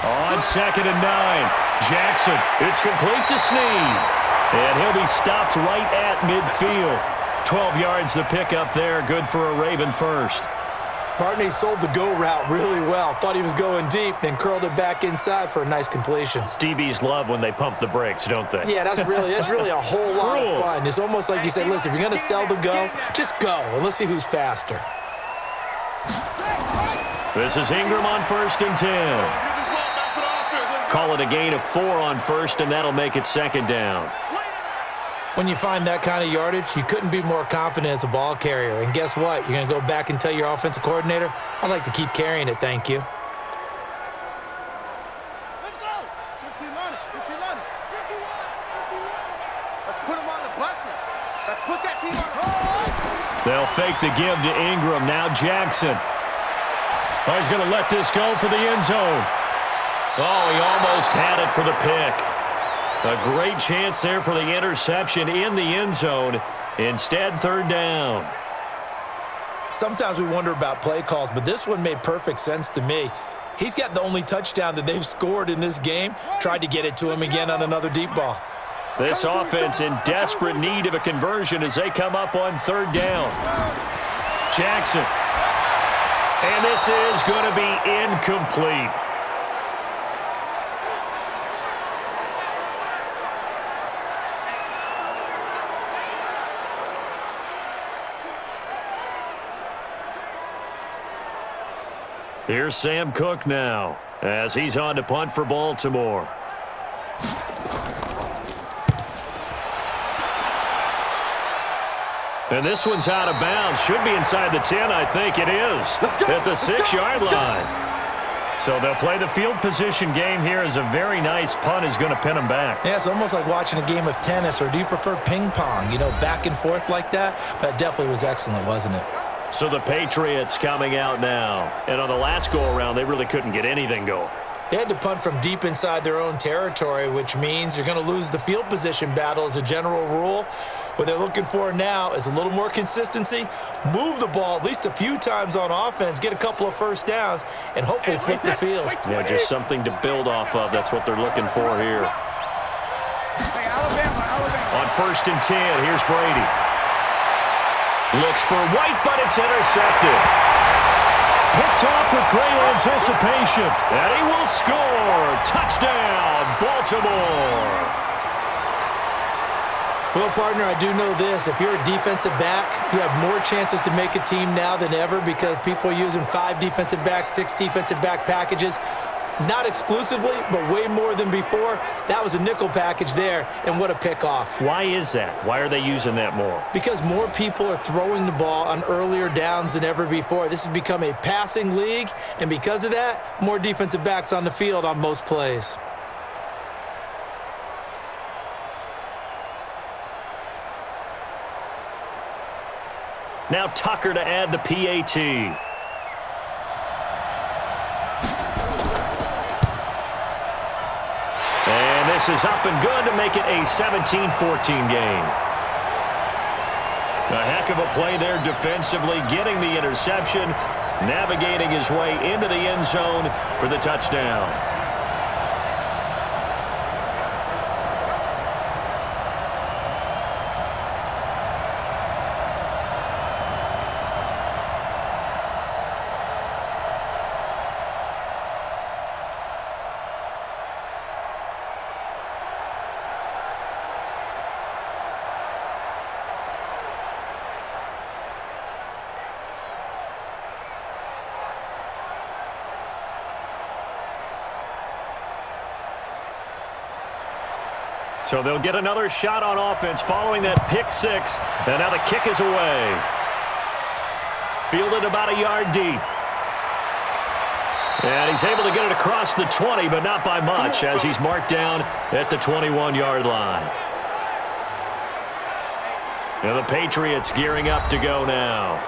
On 2nd and 9, Jackson. It's complete to Snead. And he'll be stopped right at midfield. 12 yards the pickup there. Good for a Raven first. Partney sold the go route really well. Thought he was going deep, then curled it back inside for a nice completion. DBs love when they pump the brakes, don't they? Yeah, that's really a whole lot of fun. It's almost like you say, listen, if you're going to sell the go, just go, and let's see who's faster. This is Ingram on 1st and 10. Call it a gain of 4 on 1st, and that'll make it 2nd down. When you find that kind of yardage, you couldn't be more confident as a ball carrier. And guess what? You're going to go back and tell your offensive coordinator, I'd like to keep carrying it, thank you. Let's go. 15 on it. 15 on it. 51. Let's put them on the buses. Let's put that team on the They'll fake the give to Ingram. Now Jackson. Oh, he's going to let this go for the end zone. Oh, he almost had it for the pick. A great chance there for the interception in the end zone. Instead, 3rd down. Sometimes we wonder about play calls, but this one made perfect sense to me. He's got the only touchdown that they've scored in this game. Tried to get it to him again on another deep ball. This offense in desperate need of a conversion as they come up on 3rd down. Jackson. And this is going to be incomplete. Here's Sam Cook now as he's on to punt for Baltimore. And this one's out of bounds. Should be inside the 10, I think it is. At the 6-yard line. So they'll play the field position game here as a very nice punt is going to pin them back. Yeah, it's almost like watching a game of tennis, or do you prefer ping pong? You know, back and forth like that? But it definitely was excellent, wasn't it? So the Patriots coming out now. And on the last go-around, they really couldn't get anything going. They had to punt from deep inside their own territory, which means you're going to lose the field position battle as a general rule. What they're looking for now is a little more consistency, move the ball at least a few times on offense, get a couple of first downs, and hopefully flip the field. Yeah, just something to build off of. That's what they're looking for here. On 1st and 10, here's Brady. Looks for White, but it's intercepted. Picked off with great anticipation, and he will score. Touchdown, Baltimore. Well, partner, I do know this. If you're a defensive back, you have more chances to make a team now than ever because people are using 5 defensive backs, 6 defensive back packages. Not exclusively, but way more than before. That was a nickel package there, and what a pickoff. Why is that? Why are they using that more? Because more people are throwing the ball on earlier downs than ever before. This has become a passing league, and because of that, more defensive backs on the field on most plays. Now Tucker to add the PAT. And this is up and good to make it a 17-14 game. A heck of a play there defensively, getting the interception, navigating his way into the end zone for the touchdown. So they'll get another shot on offense following that pick 6. And now the kick is away. Fielded about a yard deep. And he's able to get it across the 20, but not by much as he's marked down at the 21-yard line. And the Patriots gearing up to go now.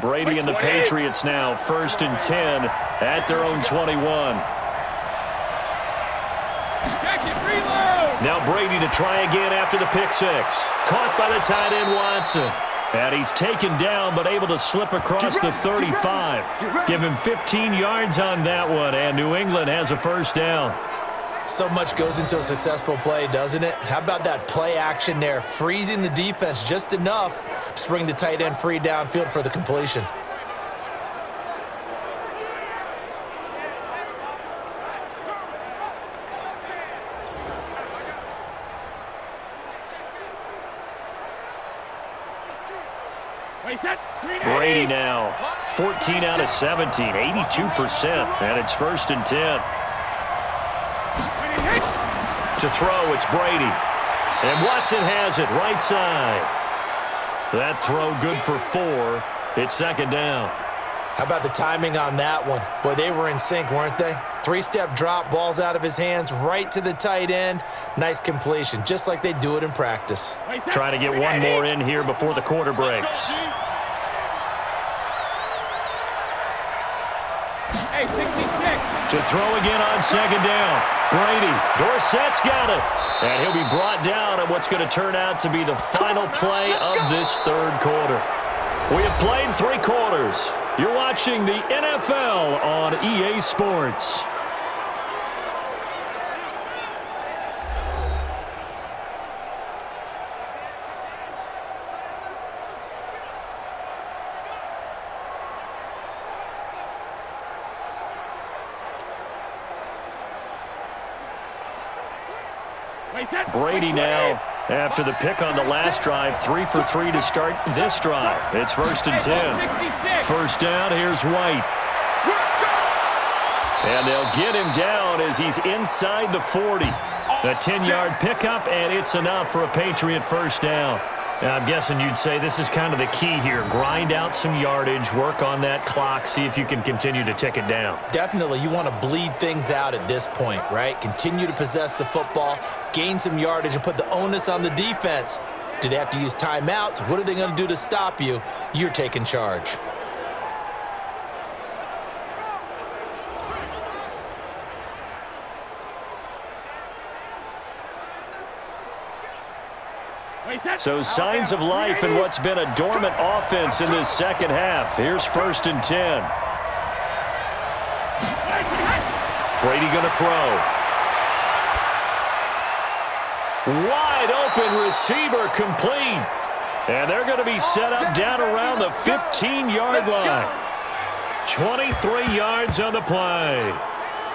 Brady and the Patriots now 1st and 10 at their own 21. Now Brady to try again after the pick 6. Caught by the tight end Watson. And he's taken down but able to slip across the 35. Give him 15 yards on that one, and New England has a first down. So much goes into a successful play, doesn't it? How about that play action there, freezing the defense just enough to bring the tight end free downfield for the completion. Brady now 14 out of 17, 82%, and it's 1st and 10. To throw, it's Brady. And Watson has it right side. That throw good for 4. It's 2nd down. How about the timing on that one? Boy, they were in sync, weren't they? Three-step drop, balls out of his hands, right to the tight end. Nice completion, just like they do it in practice. Trying to get one more in here before the quarter breaks. Hey, 66. To throw again on second down. Brady, Dorsett's got it. And he'll be brought down on what's going to turn out to be the final play of this third quarter. We have played 3 quarters. You're watching the NFL on EA Sports. Brady now, after the pick on the last drive, 3 for 3 to start this drive. It's 1st and 10. First down, here's White. And they'll get him down as he's inside the 40. A 10-yard pickup, and it's enough for a Patriot first down. Now, I'm guessing you'd say this is kind of the key here. Grind out some yardage, work on that clock, see if you can continue to tick it down. Definitely, you want to bleed things out at this point, right? Continue to possess the football, gain some yardage, and put the onus on the defense. Do they have to use timeouts? What are they going to do to stop you? You're taking charge. So signs of life in what's been a dormant offense in this second half. Here's 1st and 10. Brady going to throw. Wide open receiver complete. And they're going to be set up down around the 15-yard line. 23 yards on the play.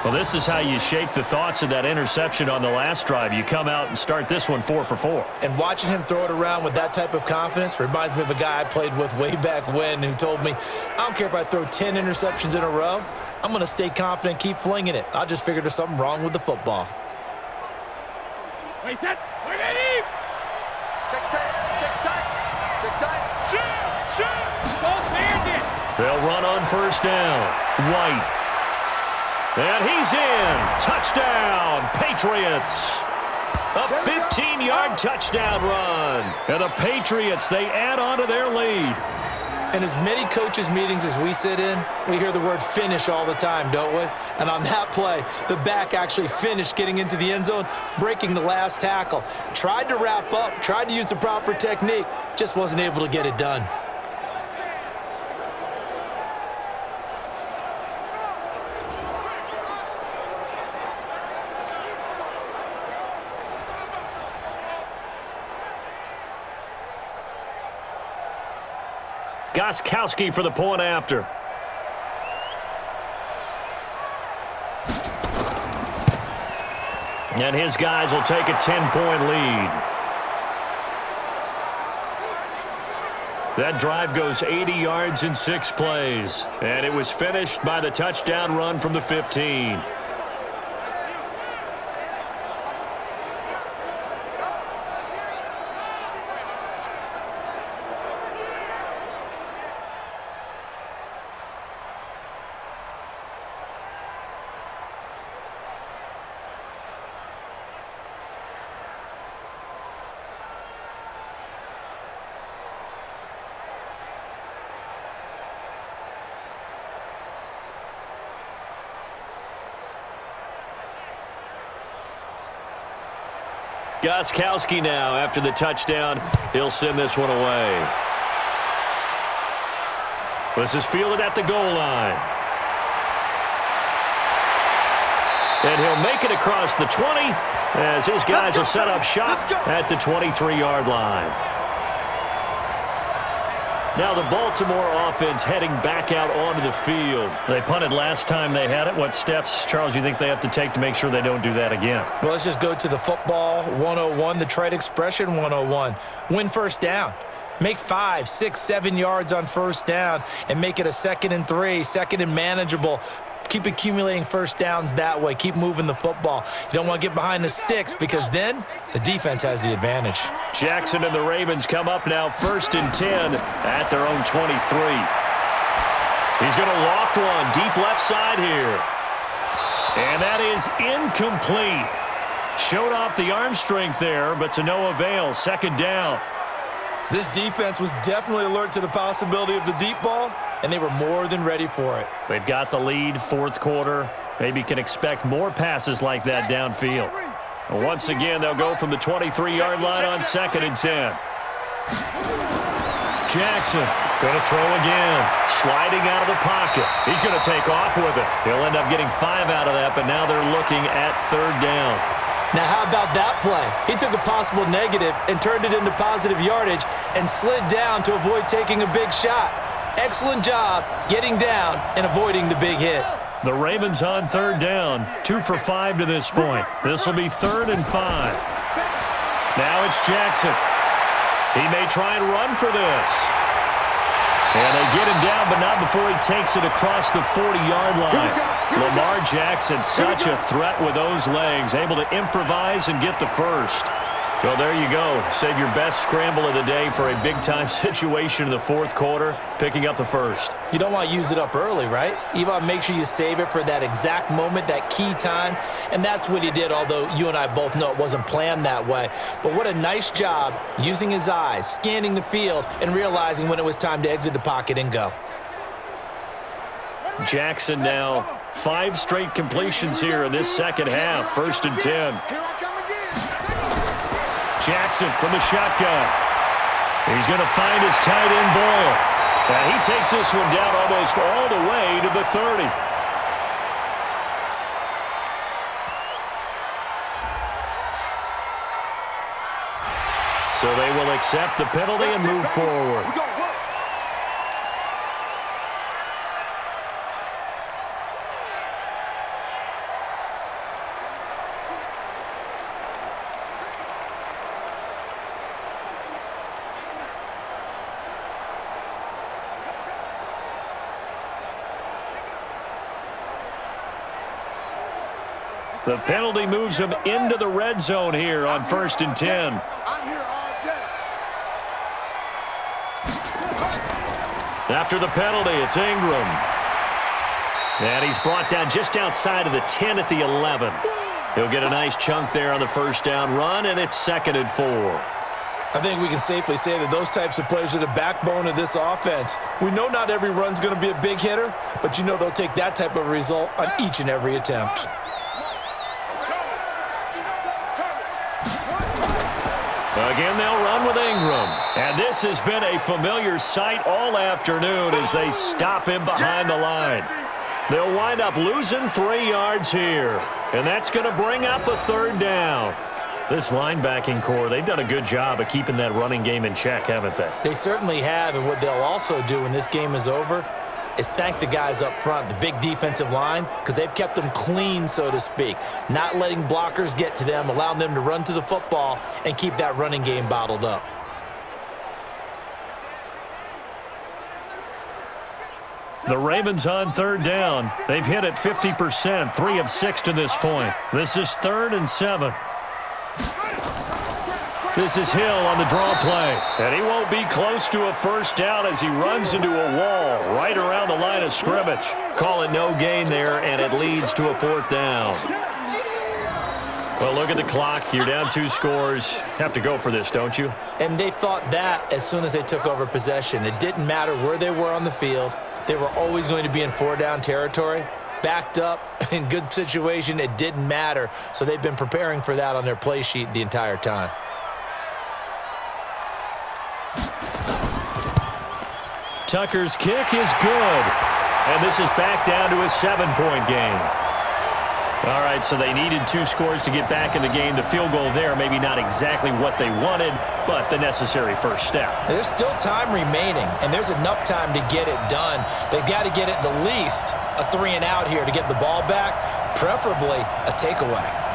Well, this is how you shake the thoughts of that interception on the last drive. You come out and start this one 4 for 4. And watching him throw it around with that type of confidence reminds me of a guy I played with way back when who told me, I don't care if I throw 10 interceptions in a row. I'm going to stay confident, keep flinging it. I just figured there's something wrong with the football. Wait, that. Wait, Eddie. Check that. Shoot. Don't bandit. They'll run on first down. White. And he's in. Touchdown, Patriots. A 15-yard touchdown run. And the Patriots, they add on to their lead. In as many coaches' meetings as we sit in, we hear the word finish all the time, don't we? And on that play, the back actually finished getting into the end zone, breaking the last tackle. Tried to wrap up, tried to use the proper technique, just wasn't able to get it done. Gronkowski for the point after. And his guys will take a 10-point lead. That drive goes 80 yards in 6 plays. And it was finished by the touchdown run from the 15. Gronkowski now, after the touchdown, he'll send this one away. This is fielded at the goal line. And he'll make it across the 20 as his guys will set up shop at the 23-yard line. Now the Baltimore offense heading back out onto the field. They punted last time they had it. What steps, Charles, you think they have to take to make sure they don't do that again? Well, let's just go to the football 101, the trade expression 101. Win first down. Make 5, 6, 7 yards on first down and make it a 2nd and 3, 2nd and manageable. Keep accumulating first downs that way. Keep moving the football. You don't want to get behind the sticks because then the defense has the advantage. Jackson and the Ravens come up now 1st and 10 at their own 23. He's going to loft one deep left side here. And that is incomplete. Showed off the arm strength there, but to no avail. Second down. This defense was definitely alert to the possibility of the deep ball, and they were more than ready for it. They've got the lead, fourth quarter. Maybe can expect more passes like that downfield. And once again, they'll go from the 23-yard line on 2nd and 10. Jackson going to throw again. Sliding out of the pocket. He's going to take off with it. He'll end up getting 5 out of that, but now they're looking at 3rd down. Now, how about that play? He took a possible negative and turned it into positive yardage and slid down to avoid taking a big shot. Excellent job getting down and avoiding the big hit. The Ravens on 3rd down. 2 for 5 to this point. This will be 3rd and 5. Now it's Jackson. He may try and run for this. And they get him down, but not before he takes it across the 40-yard line. Lamar Jackson, such a threat with those legs, able to improvise and get the first. Well, there you go. Save your best scramble of the day for a big-time situation in the 4th quarter, picking up the first. You don't want to use it up early, right? You want to make sure you save it for that exact moment, that key time, and that's what he did, although you and I both know it wasn't planned that way. But what a nice job using his eyes, scanning the field, and realizing when it was time to exit the pocket and go. Jackson now 5 straight completions here in this second half. 1st and 10. Jackson from the shotgun. He's going to find his tight end Boyle. And he takes this one down almost all the way to the 30. So they will accept the penalty and move forward. The penalty moves him into the red zone here on 1st and 10. After the penalty, it's Ingram. And he's brought down just outside of the 10 at the 11. He'll get a nice chunk there on the 1st down run, and it's 2nd and 4. I think we can safely say that those types of plays are the backbone of this offense. We know not every run's going to be a big hitter, but you know they'll take that type of result on each and every attempt. Again, they'll run with Ingram. And this has been a familiar sight all afternoon as they stop him behind the line. They'll wind up losing 3 yards here. And that's going to bring up a 3rd down. This linebacking core, they've done a good job of keeping that running game in check, haven't they? They certainly have, and what they'll also do when this game is over is thank the guys up front, the big defensive line, because they've kept them clean, so to speak, not letting blockers get to them, allowing them to run to the football and keep that running game bottled up. The Ravens on 3rd down. They've hit it 50%, 3 of 6 to this point. This is 3rd and 7. This is Hill on the draw play. And he won't be close to a 1st down as he runs into a wall right around the line of scrimmage. Call it no gain there, and it leads to a 4th down. Well, look at the clock. You're down 2 scores. Have to go for this, don't you? And they thought that as soon as they took over possession. It didn't matter where they were on the field. They were always going to be in 4-down territory. Backed up, in good situation, it didn't matter. So they've been preparing for that on their play sheet the entire time. Tucker's kick is good. And this is back down to a 7-point game. All right, so they needed 2 scores to get back in the game. The field goal there, maybe not exactly what they wanted, but the necessary first step. There's still time remaining, and there's enough time to get it done. They've got to get at the least a 3-and-out here to get the ball back, preferably a takeaway.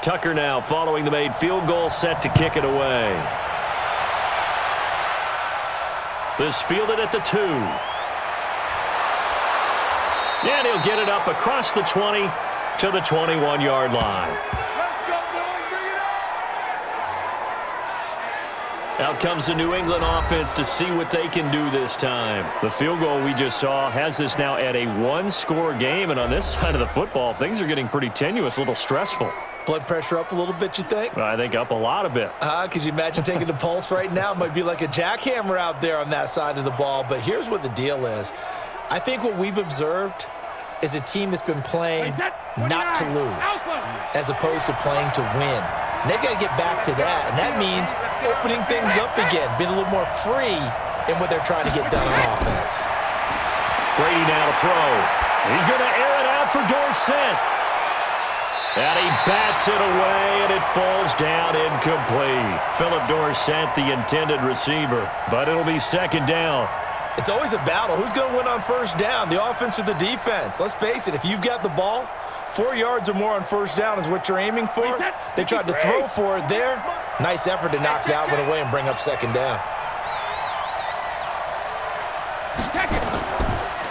Tucker now following the made field goal, set to kick it away. This fielded at the 2. And he'll get it up across the 20 to the 21-yard line. Out comes the New England offense to see what they can do this time. The field goal we just saw has us now at a one-score game, and on this side of the football, things are getting pretty tenuous, a little stressful. Blood pressure up a little bit, you think? I think up a lot of bit. Could you imagine taking the pulse right now? It might be like a jackhammer out there on that side of the ball, but here's what the deal is. I think what we've observed is a team that's been playing not to lose as opposed to playing to win. And they've got to get back to that, and that means opening things up again, being a little more free in what they're trying to get done on offense. Brady now to throw. He's going to air it out for Dorsett. And he bats it away, and it falls down incomplete. Philip Dorsett, the intended receiver, but it'll be second down. It's always a battle. Who's going to win on first down, the offense or the defense? Let's face it, if you've got the ball, 4 yards or more on first down is what you're aiming for. They tried to throw for it there. Nice effort to knock that one away and bring up second down.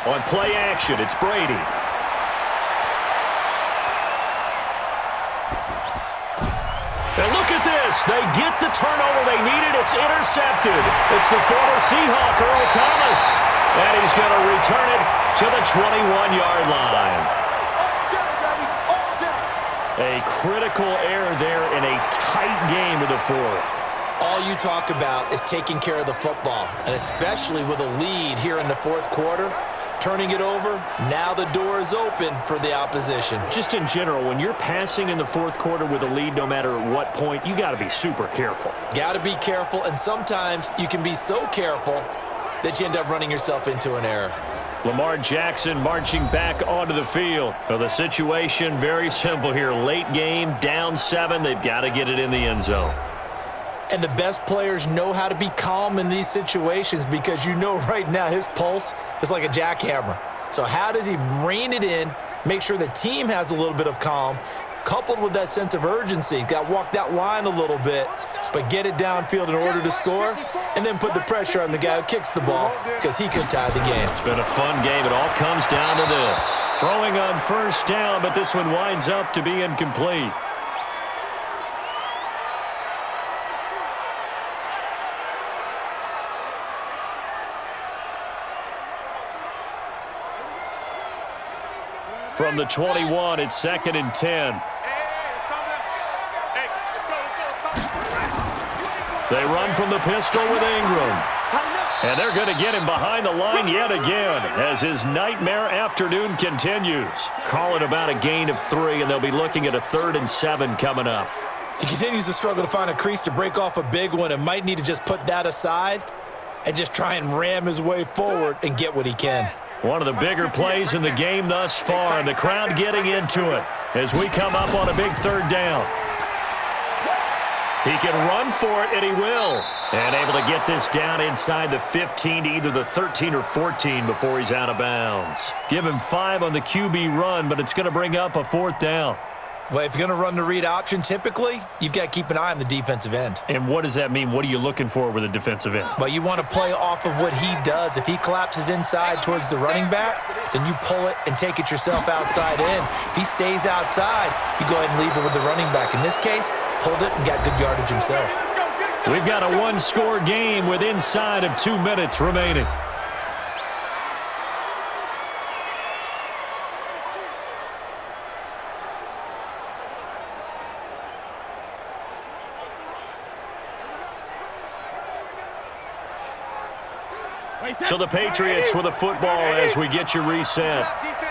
On play action, it's Brady. And look at this. They get the turnover they needed. It's intercepted. It's the former Seahawk, Earl Thomas. And he's going to return it to the 21-yard line. A critical error there in a tight game of the fourth. All you talk about is taking care of the football, and especially with a lead here in the fourth quarter, turning it over, now the door is open for the opposition. Just in general, when you're passing in the fourth quarter with a lead, no matter what point, you got to be super careful. Got to be careful, and sometimes you can be so careful that you end up running yourself into an error. Lamar Jackson marching back onto the field. Well, the situation very simple here. Late game, down 7. They've got to get it in the end zone. And the best players know how to be calm in these situations because you know right now his pulse is like a jackhammer. So how does he rein it in, make sure the team has a little bit of calm, coupled with that sense of urgency? Got to walk that line a little bit, but get it downfield in order to score, and then put the pressure on the guy who kicks the ball because he could tie the game. It's been a fun game. It all comes down to this. Throwing on first down, but this one winds up to be incomplete. From the 21, it's 2nd and 10. They run from the pistol with Ingram. And they're going to get him behind the line yet again as his nightmare afternoon continues. Call it about a gain of 3, and they'll be looking at a 3rd and 7 coming up. He continues to struggle to find a crease to break off a big one and might need to just put that aside and just try and ram his way forward and get what he can. One of the bigger plays in the game thus far, and the crowd getting into it as we come up on a big 3rd down. He can run for it, and he will. And able to get this down inside the 15 to either the 13 or 14 before he's out of bounds. Give him 5 on the QB run, but it's going to bring up a 4th down. Well, if you're going to run the read option, typically, you've got to keep an eye on the defensive end. And what does that mean? What are you looking for with a defensive end? Well, you want to play off of what he does. If he collapses inside towards the running back, then you pull it and take it yourself outside in. If he stays outside, you go ahead and leave it with the running back. In this case, pulled it and got good yardage himself. We've got a one-score game with inside of 2 minutes remaining. So the Patriots with a football as we get you reset.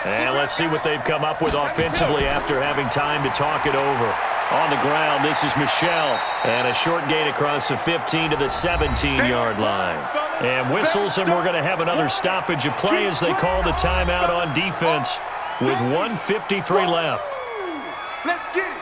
And let's see what they've come up with offensively after having time to talk it over. On the ground, this is Michel. And a short gain across the 15 to the 17-yard line. And whistles, and we're going to have another stoppage of play as they call the timeout on defense with 1:53 left. Let's get it.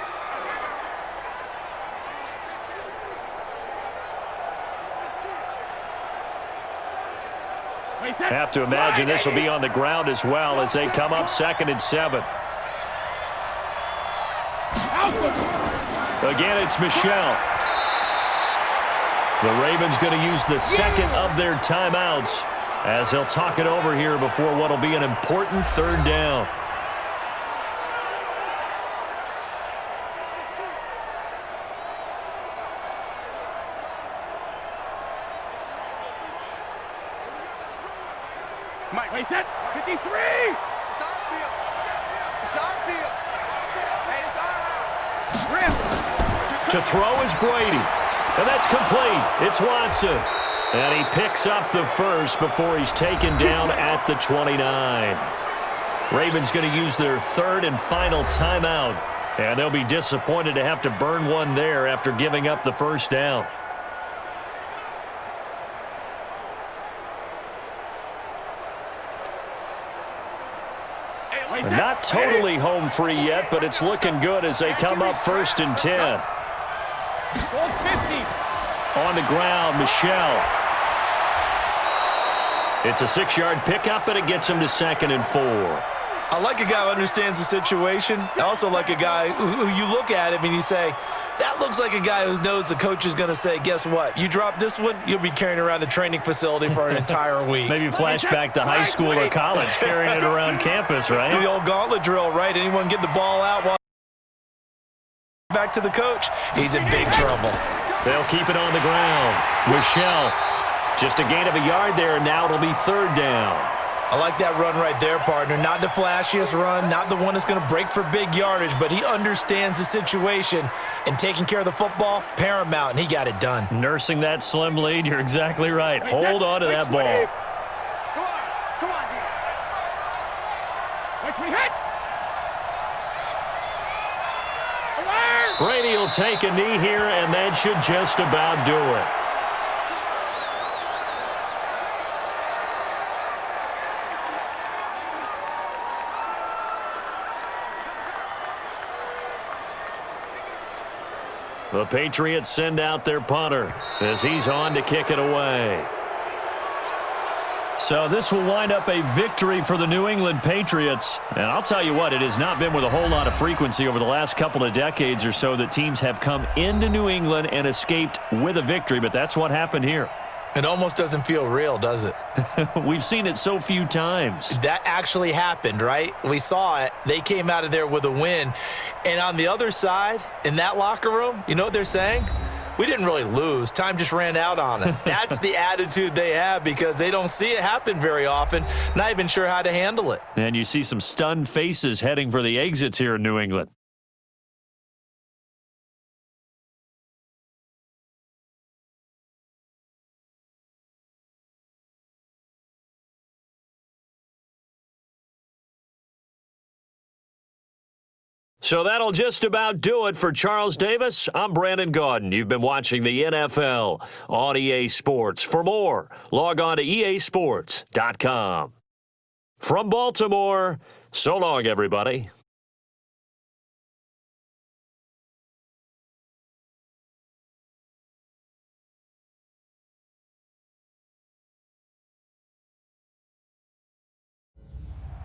Have to imagine this will be on the ground as well as they come up 2nd and 7. Again, it's Michel. The Ravens going to use the second of their timeouts as they'll talk it over here before what will be an important third down. Mike, wait, set, 53! It's on field. It's on field. Hey, it's on out. To throw is Brady. And that's complete. It's Watson. And he picks up the first before he's taken down at the 29. Ravens going to use their third and final timeout. And they'll be disappointed to have to burn one there after giving up the first down. And not totally home free yet, but it's looking good as they come up 1st and 10. On the ground, Michelle. It's a 6-yard pickup, and it gets him to 2nd and 4. I like a guy who understands the situation. I also like a guy who you look at him and you say, that looks like a guy who knows the coach is going to say, guess what? You drop this one, you'll be carrying around the training facility for an entire week. Maybe flashback to high school or college, carrying it around campus, right? The old gauntlet drill, right? Anyone get the ball out while back to the coach, he's in big trouble. They'll keep it on the ground. Michelle, just a gain of a yard there, and now it'll be 3rd down. I like that run right there, partner. Not the flashiest run, not the one that's going to break for big yardage, but he understands the situation, and taking care of the football, paramount, and he got it done. Nursing that slim lead, you're exactly right. Hold on to that ball. Come on, D. Brady will take a knee here, and that should just about do it. The Patriots send out their punter as he's on to kick it away. So this will wind up a victory for the New England Patriots. And I'll tell you what, it has not been with a whole lot of frequency over the last couple of decades or so that teams have come into New England and escaped with a victory, but that's what happened here. It almost doesn't feel real, does it? We've seen it so few times. That actually happened, right? We saw it. They came out of there with a win. And on the other side, in that locker room, you know what they're saying? We didn't really lose. Time just ran out on us. That's the attitude they have because they don't see it happen very often, not even sure how to handle it. And you see some stunned faces heading for the exits here in New England. So that'll just about do it for Charles Davis. I'm Brandon Gaudin. You've been watching the NFL on EA Sports. For more, log on to easports.com. From Baltimore, so long, everybody.